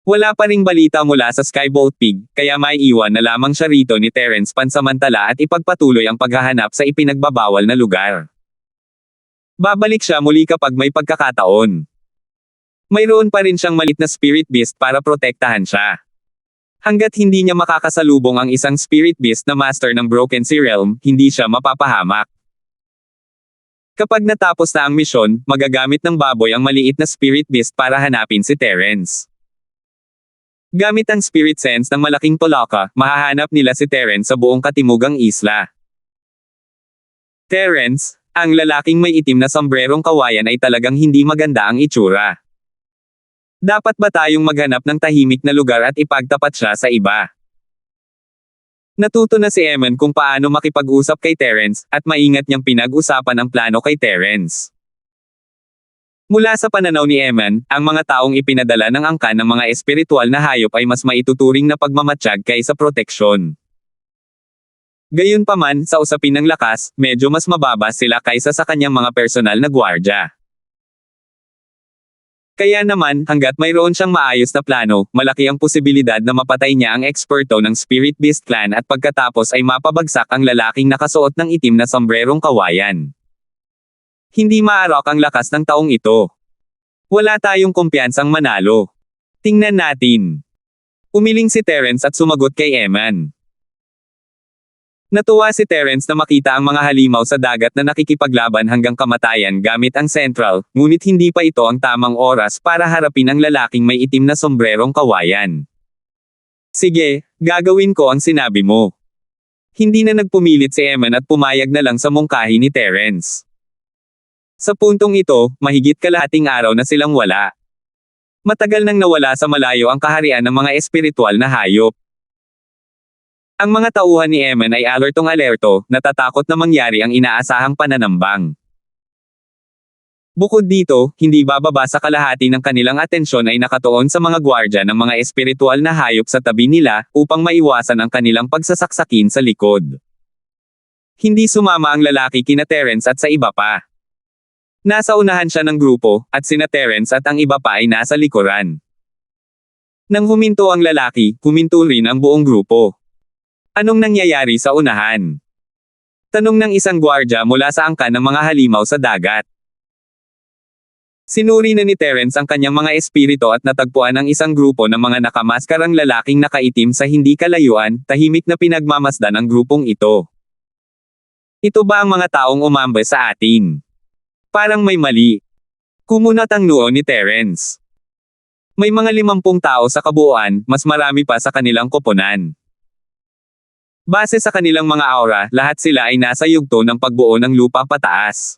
Wala pa ring balita mula sa Skybolt Pig, kaya maiiwan na lamang siya rito ni Terence pansamantala at ipagpatuloy ang paghahanap sa ipinagbabawal na lugar. Babalik siya muli kapag may pagkakataon. Mayroon pa rin siyang malit na spirit beast para protektahan siya. Hanggat hindi niya makakasalubong ang isang spirit beast na master ng Broken Sea Realm, hindi siya mapapahamak. Kapag natapos na ang misyon, magagamit ng baboy ang maliit na spirit beast para hanapin si Terence. Gamit ang spirit sense ng malaking tolaka, mahahanap nila si Terence sa buong katimugang isla. Terence, ang lalaking may itim na sombrerong kawayan ay talagang hindi maganda ang itsura. Dapat ba tayong maghanap ng tahimik na lugar at ipagtapat siya sa iba? Natuto na si Eman kung paano makipag-usap kay Terence, at maingat niyang pinag-usapan ang plano kay Terence. Mula sa pananaw ni Eman, ang mga taong ipinadala ng angkan ng mga espiritual na hayop ay mas maituturing na pagmamatsyag kaysa proteksyon. Gayunpaman, sa usapin ng lakas, medyo mas mababa sila kaysa sa kanyang mga personal na gwardya. Kaya naman, hanggat mayroon siyang maayos na plano, malaki ang posibilidad na mapatay niya ang eksperto ng Spirit Beast Clan at pagkatapos ay mapabagsak ang lalaking nakasuot ng itim na sombrerong kawayan. Hindi maarok ang lakas ng taong ito. Wala tayong kumpiyansang manalo. Tingnan natin. Umiling si Terence at sumagot kay Eman. Natuwa si Terence na makita ang mga halimaw sa dagat na nakikipaglaban hanggang kamatayan gamit ang Central, ngunit hindi pa ito ang tamang oras para harapin ang lalaking may itim na sombrerong kawayan. Sige, gagawin ko ang sinabi mo. Hindi na nagpumilit si Eman at pumayag na lang sa mungkahi ni Terence. Sa puntong ito, mahigit kalahating araw na silang wala. Matagal nang nawala sa malayo ang kaharian ng mga espiritual na hayop. Ang mga tauhan ni Eman ay alertong-alerto, natatakot na mangyari ang inaasahang pananambang. Bukod dito, hindi bababa sa kalahati ng kanilang atensyon ay nakatuon sa mga gwardya ng mga espiritual na hayop sa tabi nila, upang maiwasan ang kanilang pagsasaksakin sa likod. Hindi sumama ang lalaki kina Terence at sa iba pa. Nasa unahan siya ng grupo, at sina Terence at ang iba pa ay nasa likuran. Nang huminto ang lalaki, huminto rin ang buong grupo. Anong nangyayari sa unahan? Tanong ng isang gwardya mula sa angkan ng mga halimaw sa dagat. Sinuri na ni Terence ang kanyang mga espiritu at natagpuan ang isang grupo ng mga nakamaskarang lalaking nakaitim sa hindi kalayuan, tahimik na pinagmamasdan ang grupong ito. Ito ba ang mga taong umambay sa atin? Parang may mali. Kumunat ang noo ni Terence. May mga 50 tao sa kabuuan, mas marami pa sa kanilang koponan. Base sa kanilang mga aura, lahat sila ay nasa yugto ng pagbuo ng lupa pataas.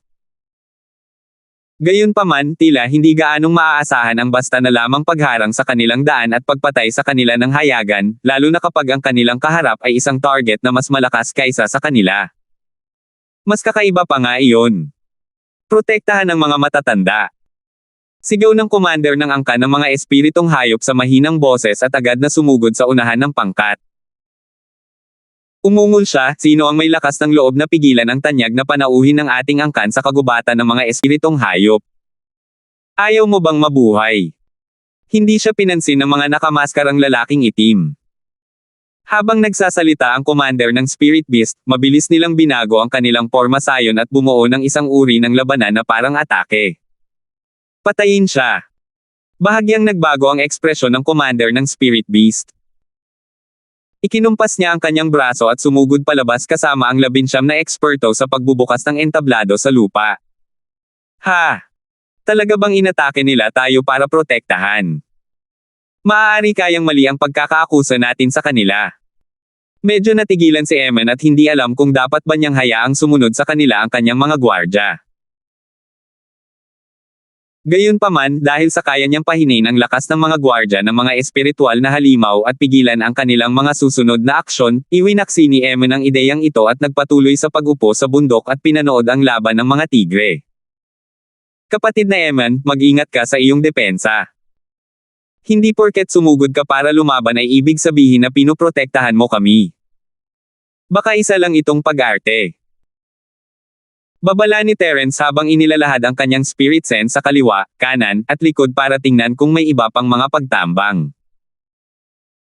Gayunpaman, tila hindi gaanong maaasahan ang basta na lamang pagharang sa kanilang daan at pagpatay sa kanila ng hayagan, lalo na kapag ang kanilang kaharap ay isang target na mas malakas kaysa sa kanila. Mas kakaiba pa nga iyon. Protektahan ng mga matatanda. Sigaw ng commander ng angkan ng mga espiritong hayop sa mahinang boses at agad na sumugod sa unahan ng pangkat. Umungol siya, sino ang may lakas ng loob na pigilan ang tanyag na panauhin ng ating angkan sa kagubatan ng mga espiritong hayop? Ayaw mo bang mabuhay? Hindi siya pinansin ng mga nakamaskarang lalaking itim. Habang nagsasalita ang commander ng Spirit Beast, mabilis nilang binago ang kanilang porma sayon at bumuo ng isang uri ng labanan na parang atake. Patayin siya. Bahagyang nagbago ang ekspresyon ng commander ng Spirit Beast. Ikinumpas niya ang kanyang braso at sumugod palabas kasama ang 19 na eksperto sa pagbubukas ng entablado sa lupa. Ha! Talaga bang inatake nila tayo para protektahan? Maaari kayang mali ang pagkakaakusa natin sa kanila. Medyo natigilan si Eman at hindi alam kung dapat ba niyang hayaang sumunod sa kanila ang kanyang mga gwardya. Gayunpaman, dahil sa kaya niyang pahinin ang lakas ng mga gwardya ng mga espiritual na halimaw at pigilan ang kanilang mga susunod na aksyon, iwinaksi ni Eman ang ideyang ito at nagpatuloy sa pag-upo sa bundok at pinanood ang laban ng mga tigre. Kapatid na Eman, mag-ingat ka sa iyong depensa. Hindi porket sumugod ka para lumaban ay ibig sabihin na pinoprotektahan mo kami. Baka isa lang itong pag-arte. Babala ni Terence habang inilalahad ang kanyang spirit sense sa kaliwa, kanan, at likod para tingnan kung may iba pang mga pagtambang.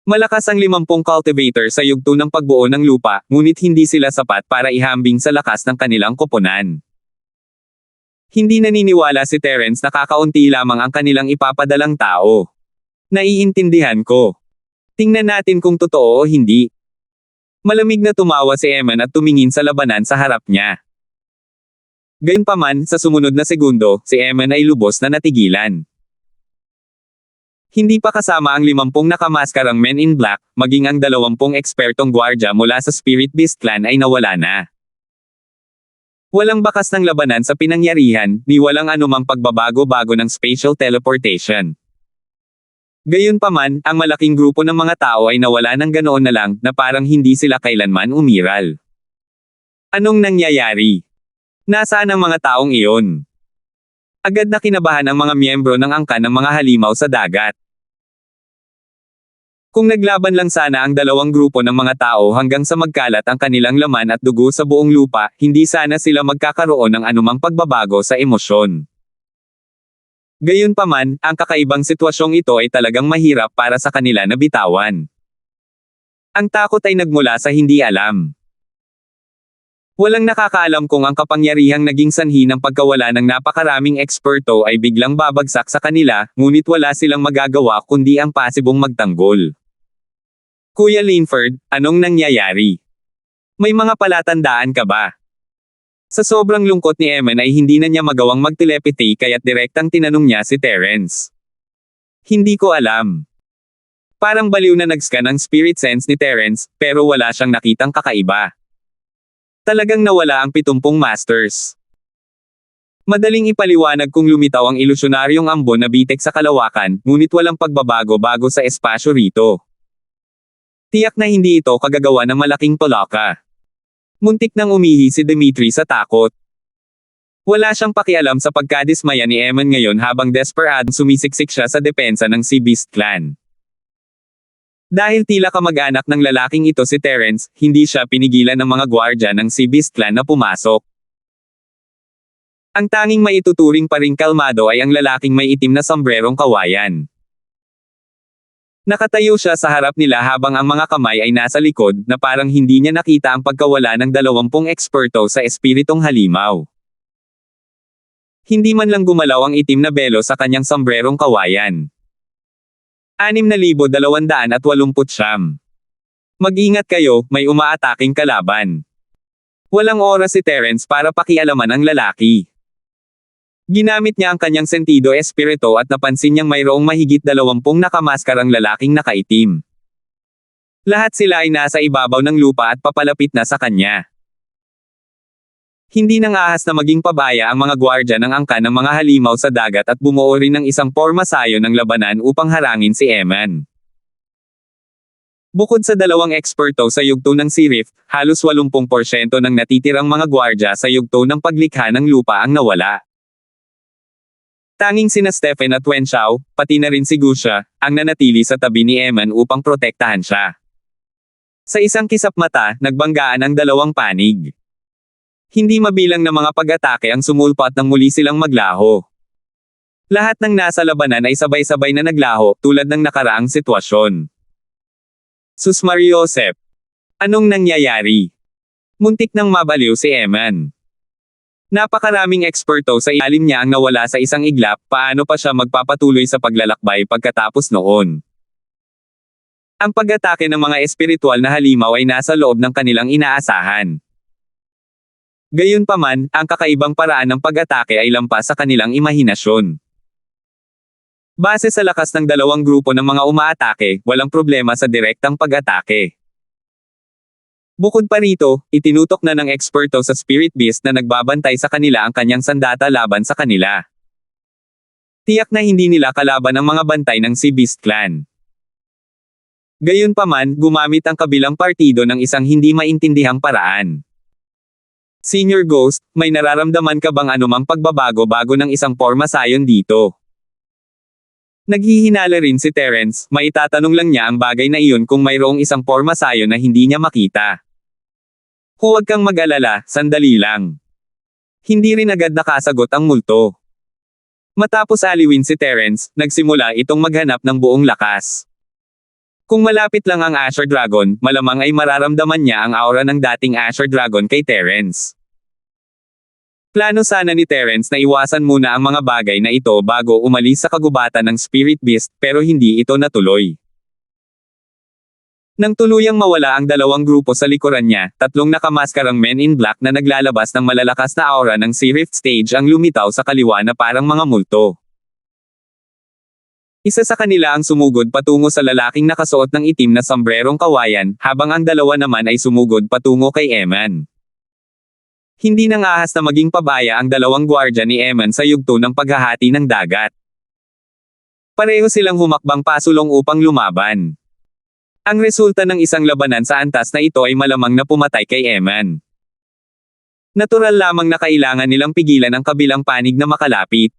Malakas ang 50 cultivator sa yugto ng pagbuo ng lupa, ngunit hindi sila sapat para ihambing sa lakas ng kanilang koponan. Hindi naniniwala si Terence na kakaunti lamang ang kanilang ipapadalang tao. Naiintindihan ko. Tingnan natin kung totoo o hindi. Malamig na tumawa si Eman at tumingin sa labanan sa harap niya. Gayunpaman, sa sumunod na segundo, si Eman ay lubos na natigilan. Hindi pa kasama ang 50 nakamaskarang men in black, maging ang 20 ekspertong gwardya mula sa Spirit Beast Clan ay nawala na. Walang bakas ng labanan sa pinangyarihan, ni walang anumang pagbabago-bago ng spatial teleportation. Gayunpaman, ang malaking grupo ng mga tao ay nawala ng ganoon na lang, na parang hindi sila kailanman umiral. Anong nangyayari? Nasaan ang mga taong iyon? Agad na kinabahan ang mga miyembro ng angkan ng mga halimaw sa dagat. Kung naglaban lang sana ang dalawang grupo ng mga tao hanggang sa magkalat ang kanilang laman at dugo sa buong lupa, hindi sana sila magkakaroon ng anumang pagbabago sa emosyon. Gayunpaman, ang kakaibang sitwasyong ito ay talagang mahirap para sa kanila na bitawan. Ang takot ay nagmula sa hindi alam. Walang nakakaalam kung ang kapangyarihang naging sanhi ng pagkawala ng napakaraming eksperto ay biglang babagsak sa kanila, ngunit wala silang magagawa kundi ang pasibong magtanggol. Kuya Linford, anong nangyayari? May mga palatandaan ka ba? Sa sobrang lungkot ni Eman ay hindi na niya magawang mag-telepathy kaya't direktang tinanong niya si Terence. Hindi ko alam. Parang baliw na nag-scan ang spirit sense ni Terence, pero wala siyang nakitang kakaiba. Talagang nawala ang 70 masters. Madaling ipaliwanag kung lumitaw ang ilusyonaryong ambon na bitek sa kalawakan, ngunit walang pagbabago-bago sa espasyo rito. Tiyak na hindi ito kagagawa ng malaking palaka. Muntik nang umihi si Dimitri sa takot. Wala siyang pakialam sa pagkadismaya ni Eman ngayon habang desperadong sumisiksik siya sa depensa ng Sea Beast Clan. Dahil tila kamag-anak ng lalaking ito si Terence, hindi siya pinigilan ng mga gwardya ng Sea Beast Clan na pumasok. Ang tanging maituturing pa ring kalmado ay ang lalaking may itim na sombrerong kawayan. Nakatayo siya sa harap nila habang ang mga kamay ay nasa likod, na parang hindi niya nakita ang pagkawala ng 20 eksperto sa espiritong halimaw. Hindi man lang gumalaw ang itim na belo sa kanyang sombrerong kawayan. 6,289. Mag-ingat kayo, may umaataking kalaban. Walang oras si Terence para pakialaman ang lalaki. Ginamit niya ang kanyang sentido espirito at napansin niyang mayroong mahigit 20 nakamaskarang lalaking nakaitim. Lahat sila ay nasa ibabaw ng lupa at papalapit na sa kanya. Hindi nang ahas na maging pabaya ang mga gwardya ng angkan ng mga halimaw sa dagat at bumuo rin ng isang porma sayo ng labanan upang harangin si Eman. Bukod sa 2 eksperto sa yugto ng Sea Rift, halos 80% ng natitirang mga gwardya sa yugto ng paglikha ng lupa ang nawala. Tanging sina Stephen at Wen Xiao, pati na rin si Guxia, ang nanatili sa tabi ni Eman upang protektahan siya. Sa isang kisap mata, nagbanggaan ang dalawang panig. Hindi mabilang na mga pag-atake ang sumulpat nang muli silang maglaho. Lahat ng nasa labanan ay sabay-sabay na naglaho, tulad ng nakaraang sitwasyon. Sus Mariosep. Anong nangyayari? Muntik nang mabaliw si Eman. Napakaraming eksperto sa ilalim niya ang nawala sa isang iglap, paano pa siya magpapatuloy sa paglalakbay pagkatapos noon? Ang pag-atake ng mga espiritual na halimaw ay nasa loob ng kanilang inaasahan. Gayunpaman, ang kakaibang paraan ng pag-atake ay lampas sa kanilang imahinasyon. Base sa lakas ng dalawang grupo ng mga umaatake, walang problema sa direktang pag-atake. Bukod pa rito, itinutok na ng eksperto sa Spirit Beast na nagbabantay sa kanila ang kanyang sandata laban sa kanila. Tiyak na hindi nila kalaban ang mga bantay ng Sea Beast Clan. Gayunpaman, gumamit ang kabilang partido ng isang hindi maintindihang paraan. Senior Ghost, may nararamdaman ka bang anumang pagbabago bago ng isang forma sayon dito? Naghihinala rin si Terence, maitatanong lang niya ang bagay na iyon kung mayroong isang forma sayon na hindi niya makita. Huwag kang mag-alala, sandali lang. Hindi rin agad nakasagot ang multo. Matapos aliwin si Terence, nagsimula itong maghanap ng buong lakas. Kung malapit lang ang Asher Dragon, malamang ay mararamdaman niya ang aura ng dating Asher Dragon kay Terence. Plano sana ni Terence na iwasan muna ang mga bagay na ito bago umalis sa kagubatan ng Spirit Beast, pero hindi ito natuloy. Nang tuluyang mawala ang dalawang grupo sa likuran niya, tatlong nakamaskarang men in black na naglalabas ng malalakas na aura ng Sea Rift Stage ang lumitaw sa kaliwa na parang mga multo. Isa sa kanila ang sumugod patungo sa lalaking nakasuot ng itim na sombrerong kawayan, habang ang dalawa naman ay sumugod patungo kay Eman. Hindi nang ahas na maging pabaya ang dalawang gwardya ni Eman sa yugto ng paghahati ng dagat. Pareho silang humakbang pasulong upang lumaban. Ang resulta ng isang labanan sa antas na ito ay malamang na pumatay kay Eman. Natural lamang na kailangan nilang pigilan ang kabilang panig na makalapit.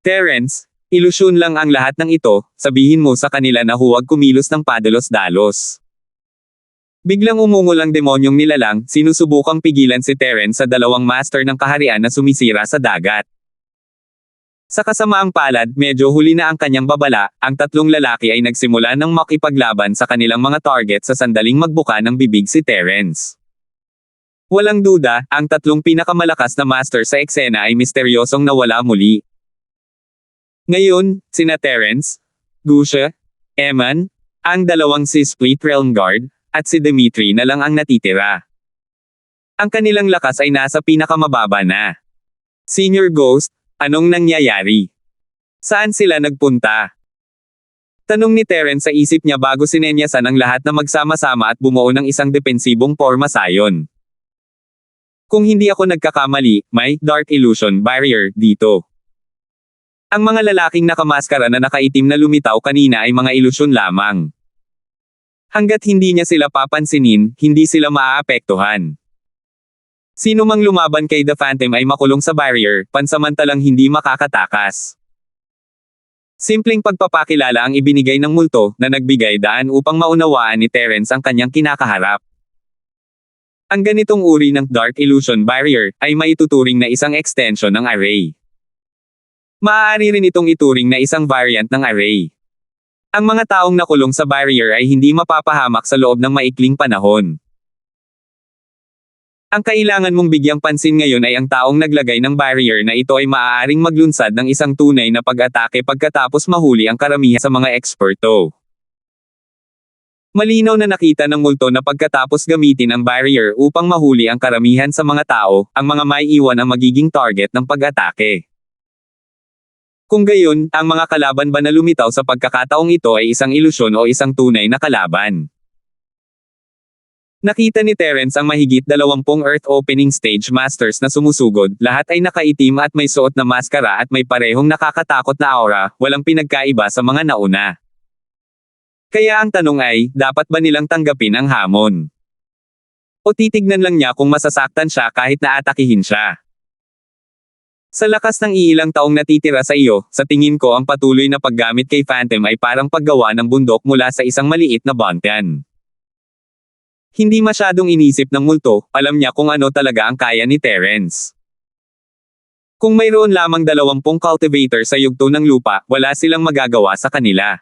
Terence, ilusyon lang ang lahat ng ito, sabihin mo sa kanila na huwag kumilos ng padalos-dalos. Biglang umungol ang demonyong nilalang, sinusubukang pigilan si Terence sa dalawang master ng kaharian na sumisira sa dagat. Sa kasamaang palad, medyo huli na ang kanyang babala, ang tatlong lalaki ay nagsimula ng makipaglaban sa kanilang mga target sa sandaling magbuka ng bibig si Terence. Walang duda, ang tatlong pinakamalakas na master sa eksena ay misteryosong nawala muli. Ngayon, sina Terence, Gusha, Eman, ang dalawang si Split Realm Guard, at si Dimitri na lang ang natitira. Ang kanilang lakas ay nasa pinakamababa na. Senior Ghost, anong nangyayari? Saan sila nagpunta? Tanong ni Terence sa isip niya bago sinenyasan ang lahat na magsama-sama at bumuo ng isang depensibong forma sayon. Kung hindi ako nagkakamali, may Dark Illusion Barrier dito. Ang mga lalaking nakamaskara na nakaitim na lumitaw kanina ay mga ilusyon lamang. Hanggat hindi niya sila papansinin, hindi sila maaapektuhan. Sino mang lumaban kay The Phantom ay makulong sa barrier, pansamantalang hindi makakatakas. Simpleng pagpapakilala ang ibinigay ng multo, na nagbigay daan upang maunawaan ni Terence ang kanyang kinakaharap. Ang ganitong uri ng Dark Illusion Barrier, ay maituturing na isang extension ng array. Maaari rin itong ituring na isang variant ng array. Ang mga taong nakulong sa barrier ay hindi mapapahamak sa loob ng maikling panahon. Ang kailangan mong bigyang pansin ngayon ay ang taong naglagay ng barrier na ito ay maaaring maglunsad ng isang tunay na pag-atake pagkatapos mahuli ang karamihan sa mga eksperto. Malinaw na nakita ng multo na pagkatapos gamitin ang barrier upang mahuli ang karamihan sa mga tao, ang mga may iwan ang magiging target ng pag-atake. Kung gayon, ang mga kalaban ba na lumitaw sa pagkakataong ito ay isang ilusyon o isang tunay na kalaban? Nakita ni Terence ang mahigit 20 Earth Opening Stage Masters na sumusugod, lahat ay nakaitim at may suot na maskara at may parehong nakakatakot na aura, walang pinagkaiba sa mga nauna. Kaya ang tanong ay, dapat ba nilang tanggapin ang hamon? O titignan lang niya kung masasaktan siya kahit naatakihin siya? Sa lakas ng iilang taong natitira sa iyo, sa tingin ko ang patuloy na paggamit kay Phantom ay parang paggawa ng bundok mula sa isang maliit na bantian. Hindi masyadong inisip ng multo, alam niya kung ano talaga ang kaya ni Terence. Kung mayroon lamang 20 cultivator sa yugto ng lupa, wala silang magagawa sa kanila.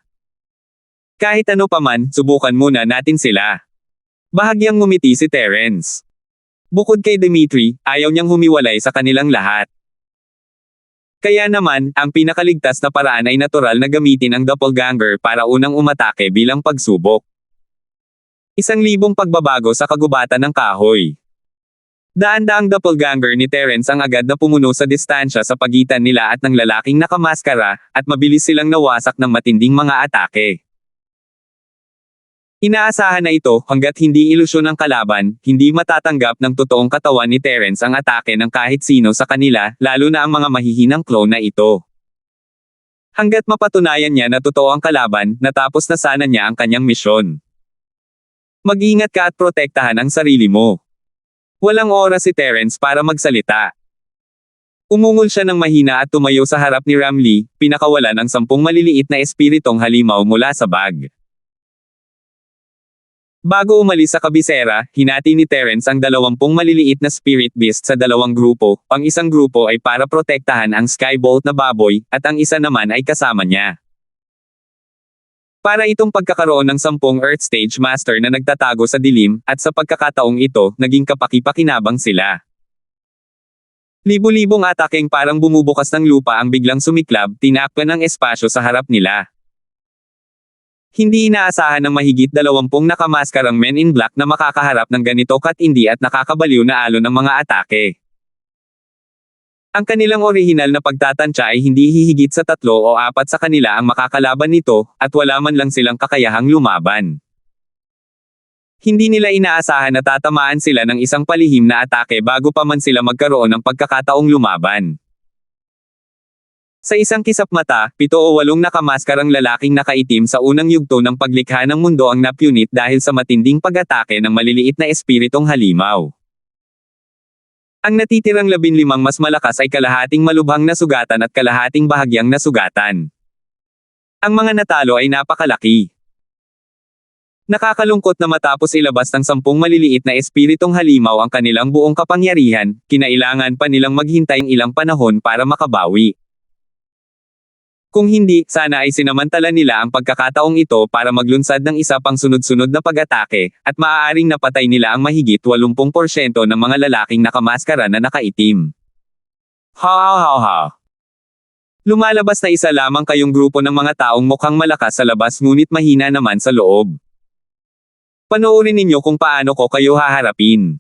Kahit ano paman, subukan muna natin sila. Bahagyang ngumiti si Terence. Bukod kay Dimitri, ayaw niyang humiwalay sa kanilang lahat. Kaya naman, ang pinakaligtas na paraan ay natural na gamitin ang doppelganger para unang umatake bilang pagsubok. 1,000 pagbabago sa kagubatan ng kahoy. Daan-daang doppelganger ni Terence ang agad na pumuno sa distansya sa pagitan nila at ng lalaking nakamaskara, at mabilis silang nawasak ng matinding mga atake. Inaasahan na ito, hanggat hindi ilusyon ang kalaban, hindi matatanggap ng totoong katawan ni Terence ang atake ng kahit sino sa kanila, lalo na ang mga mahihinang clone na ito. Hanggat mapatunayan niya na totoo ang kalaban, natapos na sana niya ang kanyang misyon. Mag-ingat ka at protektahan ang sarili mo. Walang oras si Terence para magsalita. Umungol siya ng mahina at tumayo sa harap ni Ramlee, pinakawalan ang 10 maliliit na espiritong halimaw mula sa bag. Bago umalis sa kabisera, hinati ni Terence ang 20 maliliit na spirit beast sa 2 grupo, ang isang grupo ay para protektahan ang Skybolt na baboy, at ang isa naman ay kasama niya. Para itong pagkakaroon ng 10 Earth Stage Master na nagtatago sa dilim, at sa pagkakataong ito, naging kapaki-pakinabang sila. Libo-libong atakeng parang bumubukas ng lupa ang biglang sumiklab, tinakpan ng espasyo sa harap nila. Hindi inaasahan ng mahigit 20 nakamaskarang Men in Black na makakaharap ng ganito katindi at nakakabaliw na alon ng mga atake. Ang kanilang orihinal na pagtatansya ay hindi hihigit sa 3 o 4 sa kanila ang makakalaban nito, at wala man lang silang kakayahang lumaban. Hindi nila inaasahan na tatamaan sila ng isang palihim na atake bago pa man sila magkaroon ng pagkakataong lumaban. Sa isang kisap mata, 7 o 8 nakamaskarang lalaking nakaitim sa unang yugto ng paglikha ng mundo ang napunit dahil sa matinding pag-atake ng maliliit na espiritong halimaw. Ang natitirang 15 mas malakas ay kalahating malubhang na sugatan at kalahating bahagyang na sugatan. Ang mga natalo ay napakalaki. Nakakalungkot na matapos ilabas ng 10 maliliit na espiritong halimaw ang kanilang buong kapangyarihan, kinailangan pa nilang maghintay ng ilang panahon para makabawi. Kung hindi, sana ay sinamantala nila ang pagkakataong ito para maglunsad ng isa pang sunod-sunod na pag-atake, at maaaring napatay nila ang mahigit 80% ng mga lalaking nakamaskara na nakaitim. Ha. Lumalabas na isa lamang kayong grupo ng mga taong mukhang malakas sa labas ngunit mahina naman sa loob. Panoorin ninyo kung paano ko kayo haharapin.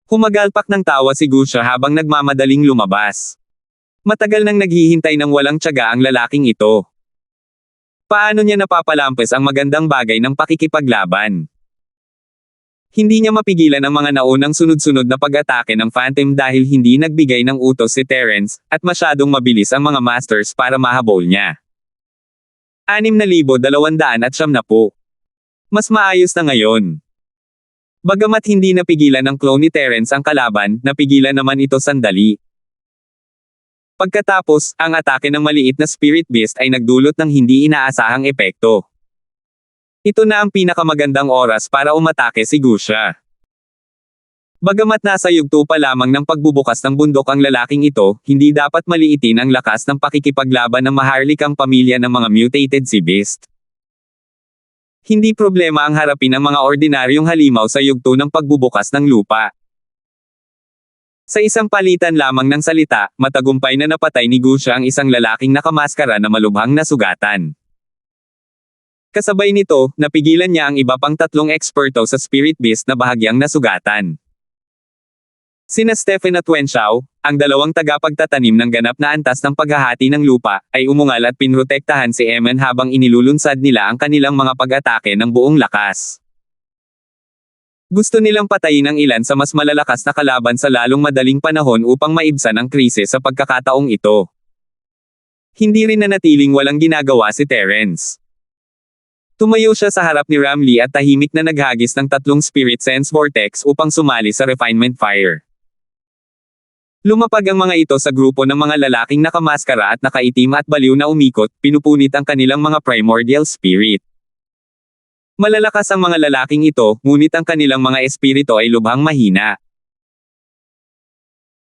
Humagalpak ng tawa si Gusha habang nagmamadaling lumabas. Matagal nang naghihintay ng walang tiyaga ang lalaking ito. Paano niya napapalampas ang magandang bagay ng pakikipaglaban? Hindi niya mapigilan ang mga naunang sunod-sunod na pag-atake ng Phantom dahil hindi nagbigay ng utos si Terence, at masyadong mabilis ang mga masters para mahabol niya. 6,270. Mas maayos na ngayon. Bagamat hindi napigilan ng clone ni Terence ang kalaban, napigilan naman ito sandali. Pagkatapos, ang atake ng maliit na Spirit Beast ay nagdulot ng hindi inaasahang epekto. Ito na ang pinakamagandang oras para umatake si Gusha. Bagamat nasa yugto pa lamang ng pagbubukas ng bundok ang lalaking ito, hindi dapat maliitin ang lakas ng pakikipaglaban ng maharlikang pamilya ng mga mutated sea beast. Hindi problema ang harapin ang mga ordinaryong halimaw sa yugto ng pagbubukas ng lupa. Sa isang palitan lamang ng salita, matagumpay na napatay ni Gusha ang isang lalaking nakamaskara na malubhang na sugatan. Kasabay nito, napigilan niya ang iba pang 3 eksperto sa Spirit Beast na bahagyang nasugatan. Sina Stephen at Wen Xiao, ang 2 tagapagtatanim ng ganap na antas ng paghahati ng lupa, ay umungal at pinrotektahan si Eman habang inilulunsad nila ang kanilang mga pag-atake ng buong lakas. Gusto nilang patayin ang ilan sa mas malalakas na kalaban sa lalong madaling panahon upang maibsan ang krisis sa pagkakataong ito. Hindi rin nanatiling walang ginagawa si Terence. Tumayo siya sa harap ni Ramlee at tahimik na naghagis ng 3 Spirit Sense Vortex upang sumali sa Refinement Fire. Lumapag ang mga ito sa grupo ng mga lalaking nakamaskara at nakaitim at baliw na umikot, pinupunit ang kanilang mga primordial spirit. Malalakas ang mga lalaking ito, ngunit ang kanilang mga espiritu ay lubhang mahina.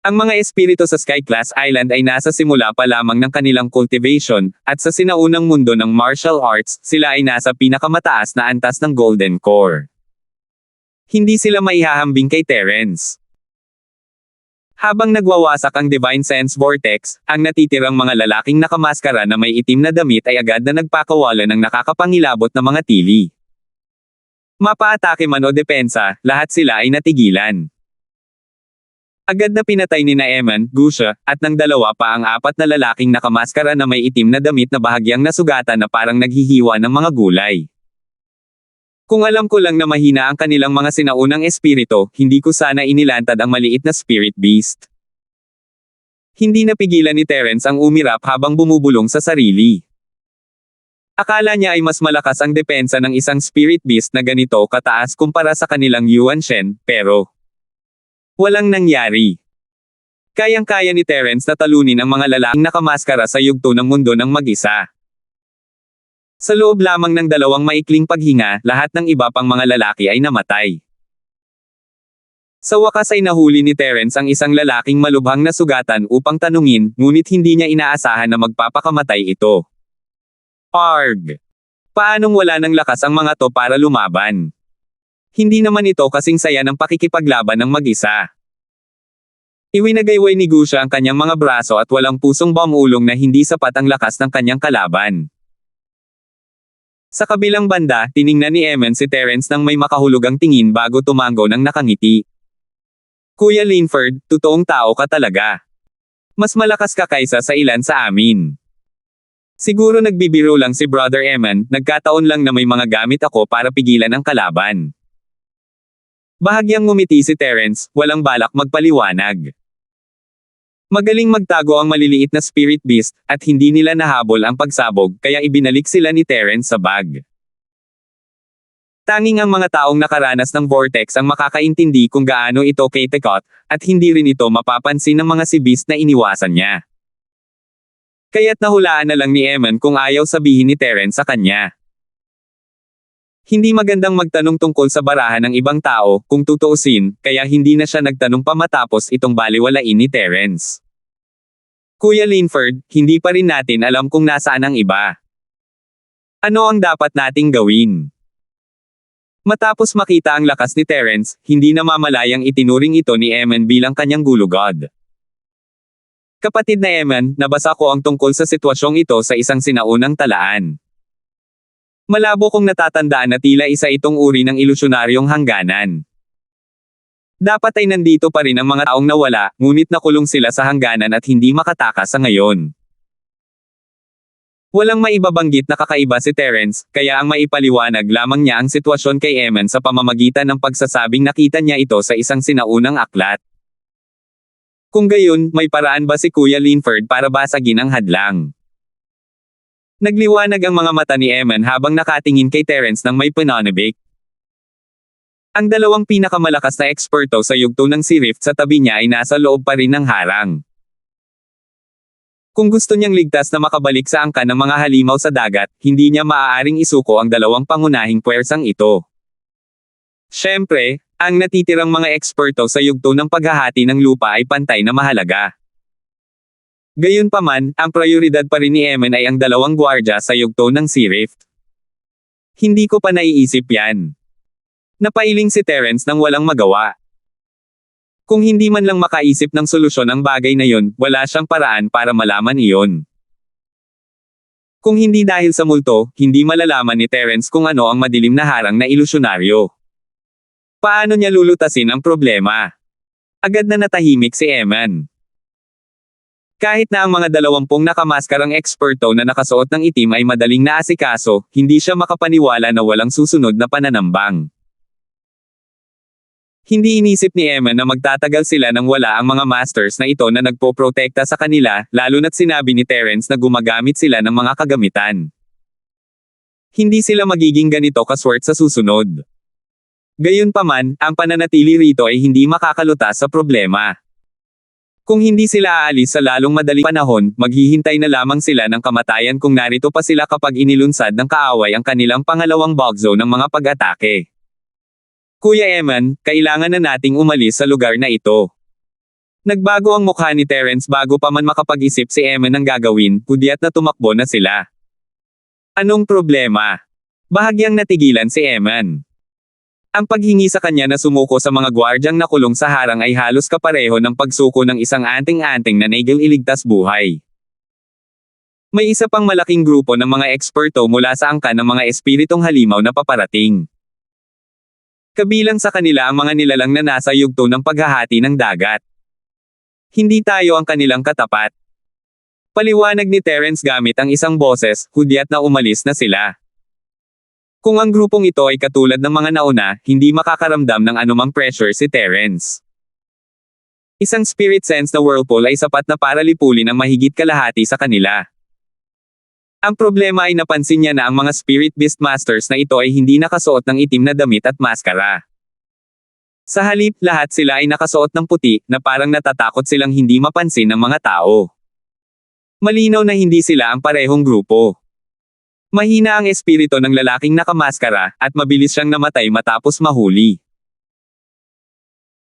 Ang mga espiritu sa Sky-class Island ay nasa simula pa lamang ng kanilang cultivation, at sa sinaunang mundo ng martial arts, sila ay nasa pinakamataas na antas ng Golden Core. Hindi sila maihahambing kay Terence. Habang nagwawasak ang Divine Sense Vortex, ang natitirang mga lalaking nakamaskara na may itim na damit ay agad na nagpakawala ng nakakapangilabot na mga tili. Mapaatake man o depensa, lahat sila ay natigilan. Agad na pinatay ni Eman, Gusha, at ng dalawa pa ang apat na lalaking nakamaskara na may itim na damit na bahagyang nasugatan na parang naghihiwa ng mga gulay. Kung alam ko lang na mahina ang kanilang mga sinaunang espiritu, hindi ko sana inilantad ang maliit na spirit beast. Hindi napigilan ni Terence ang umirap habang bumubulong sa sarili. Akala niya ay mas malakas ang depensa ng isang spirit beast na ganito kataas kumpara sa kanilang Yuan Shen, pero walang nangyari. Kayang-kaya ni Terence na talunin ang mga lalaking nakamaskara sa yugto ng mundo ng mag-isa. Sa loob lamang ng dalawang maikling paghinga, lahat ng iba pang mga lalaki ay namatay. Sa wakas ay nahuli ni Terence ang isang lalaking malubhang na sugatan upang tanungin, ngunit hindi niya inaasahan na magpapakamatay ito. Arg! Paanong wala ng lakas ang mga to para lumaban? Hindi naman ito kasing saya ng pakikipaglaban ng mag-isa. Iwinagayway ni Gusha ang kanyang mga braso at walang pusong bamulong na hindi sapat ang lakas ng kanyang kalaban. Sa kabilang banda, tiningnan ni Eman si Terence nang may makahulugang tingin bago tumango ng nakangiti. Kuya Linford, totoong tao ka talaga. Mas malakas ka kaysa sa ilan sa amin. Siguro nagbibiro lang si Brother Eman, nagkataon lang na may mga gamit ako para pigilan ang kalaban. Bahagyang ngumiti si Terence, walang balak magpaliwanag. Magaling magtago ang maliliit na spirit beast, at hindi nila nahabol ang pagsabog, kaya ibinalik sila ni Terence sa bag. Tanging ang mga taong nakaranas ng vortex ang makakaintindi kung gaano ito katakot, at hindi rin ito mapapansin ng mga si beast na iniwasan niya. Kaya't nahulaan na lang ni Eman kung ayaw sabihin ni Terence sa kanya. Hindi magandang magtanong tungkol sa barahan ng ibang tao, kung tutuusin, kaya hindi na siya nagtanong pa matapos itong baliwalain ni Terence. Kuya Linford, hindi pa rin natin alam kung nasaan ang iba. Ano ang dapat nating gawin? Matapos makita ang lakas ni Terence, hindi na mamalayang itinuring ito ni Eman bilang kanyang gulugod. Kapatid na Eman, nabasa ko ang tungkol sa sitwasyong ito sa isang sinaunang talaan. Malabo kong natatandaan na tila isa itong uri ng ilusyonaryong hangganan. Dapat ay nandito pa rin ang mga taong nawala, ngunit nakulong sila sa hangganan at hindi makatakas sa ngayon. Walang maibabanggit na kakaiba si Terence, kaya ang maipaliwanag lamang niya ang sitwasyon kay Eman sa pamamagitan ng pagsasabing nakita niya ito sa isang sinaunang aklat. Kung gayon, may paraan ba si Kuya Linford para basagin ang hadlang? Nagliwanag ang mga mata ni Eman habang nakatingin kay Terence ng may pananabik. Ang dalawang pinakamalakas na eksperto sa yugto ng si Rift sa tabi niya ay nasa loob pa rin ng harang. Kung gusto niyang ligtas na makabalik sa angkan ng mga halimaw sa dagat, hindi niya maaaring isuko ang dalawang pangunahing puwersang ito. Siyempre, ang natitirang mga eksperto sa yugto ng paghahati ng lupa ay pantay na mahalaga. Gayunpaman, ang prioridad pa rin ni Eman ay ang dalawang gwardya sa yugto ng si Rift. Hindi ko pa naiisip yan. Napailing si Terence nang walang magawa. Kung hindi man lang makaisip ng solusyon ang bagay na yon, wala siyang paraan para malaman iyon. Kung hindi dahil sa multo, hindi malalaman ni Terence kung ano ang madilim na harang na ilusyonaryo. Paano niya lulutasin ang problema? Agad na natahimik si Eman. Kahit na ang mga 20 nakamaskarang eksperto na nakasuot ng itim ay madaling naasikaso, hindi siya makapaniwala na walang susunod na pananambang. Hindi inisip ni Eman na magtatagal sila nang wala ang mga masters na ito na nagpoprotekta sa kanila, lalo na't sinabi ni Terence na gumagamit sila ng mga kagamitan. Hindi sila magiging ganito kaswert sa susunod. Gayunpaman, ang pananatili rito ay hindi makakalutas sa problema. Kung hindi sila aalis sa lalong madaling panahon, maghihintay na lamang sila ng kamatayan kung narito pa sila kapag inilunsad ng kaaway ang kanilang pangalawang bug zone ng mga pag-atake. Kuya Eman, kailangan na nating umalis sa lugar na ito. Nagbago ang mukha ni Terence bago pa man makapag-isip si Eman ng gagawin, kudyat na tumakbo na sila. Anong problema? Bahagyang natigilan si Eman. Ang paghingi sa kanya na sumuko sa mga gwardyang nakulong sa harang ay halos kapareho ng pagsuko ng isang anting-anting na naigil iligtas buhay. May isa pang malaking grupo ng mga eksperto mula sa angkan ng mga espiritong halimaw na paparating. Kabilang sa kanila ang mga nilalang na nasa yugto ng paghahati ng dagat. Hindi tayo ang kanilang katapat. Paliwanag ni Terence gamit ang isang boses, hudyat na umalis na sila. Kung ang grupong ito ay katulad ng mga nauna, hindi makakaramdam ng anumang pressure si Terence. Isang spirit sense na whirlpool ay sapat na para lipulin ang mahigit kalahati sa kanila. Ang problema ay napansin niya na ang mga spirit beast masters na ito ay hindi nakasuot ng itim na damit at maskara. Sa halip, lahat sila ay nakasuot ng puti, na parang natatakot silang hindi mapansin ng mga tao. Malinaw na hindi sila ang parehong grupo. Mahina ang espiritu ng lalaking nakamaskara, at mabilis siyang namatay matapos mahuli.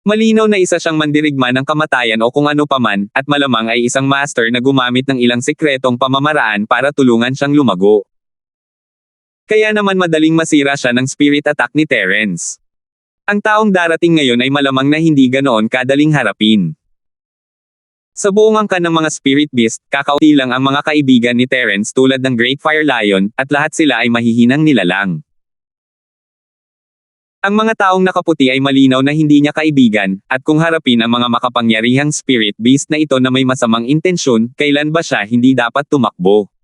Malinaw na isa siyang mandirigma ng kamatayan o kung ano paman, at malamang ay isang master na gumamit ng ilang sikretong pamamaraan para tulungan siyang lumago. Kaya naman madaling masira siya ng spirit attack ni Terence. Ang taong darating ngayon ay malamang na hindi ganoon kadaling harapin. Sa buong angkan ng mga spirit beast, kakaunti lang ang mga kaibigan ni Terence tulad ng Great Fire Lion, at lahat sila ay mahihinang nilalang. Ang mga taong nakaputi ay malinaw na hindi niya kaibigan, at kung harapin ang mga makapangyarihang spirit beast na ito na may masamang intensyon, kailan ba siya hindi dapat tumakbo?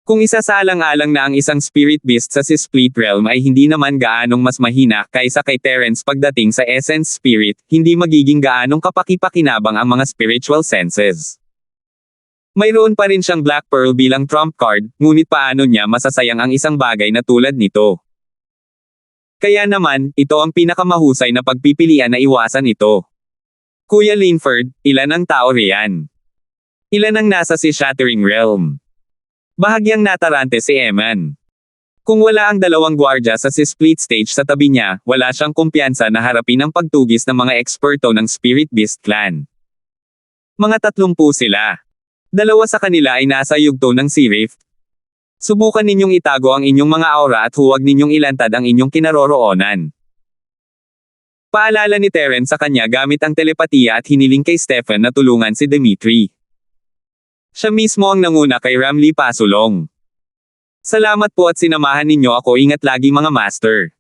Kung isasaalang-alang na ang isang spirit beast sa Split Realm ay hindi naman gaanong mas mahina kaysa kay Terence pagdating sa essence spirit, hindi magiging gaanong kapaki-pakinabang ang mga spiritual senses. Mayroon pa rin siyang Black Pearl bilang trump card, ngunit paano niya masasayang ang isang bagay na tulad nito? Kaya naman, ito ang pinakamahusay na pagpipilian na iwasan ito. Kuya Linford, ilan ang tao riyan? Ilan ang nasa si Shattering Realm? Bahagyang natarante si Eman. Kung wala ang dalawang gwardya sa split stage sa tabi niya, wala siyang kumpiyansa na harapin ang pagtugis ng mga eksperto ng Spirit Beast Clan. Mga 30 sila. 2 sa kanila ay nasa yugto ng Sea Rift. Subukan ninyong itago ang inyong mga aura at huwag ninyong ilantad ang inyong kinaroroonan. Paalala ni Terence sa kanya gamit ang telepatiya at hiniling kay Stephen na tulungan si Dimitri. Siya mismo ang nanguna kay Ramli Pasulong. Salamat po at sinamahan ninyo ako, ingat lagi mga master.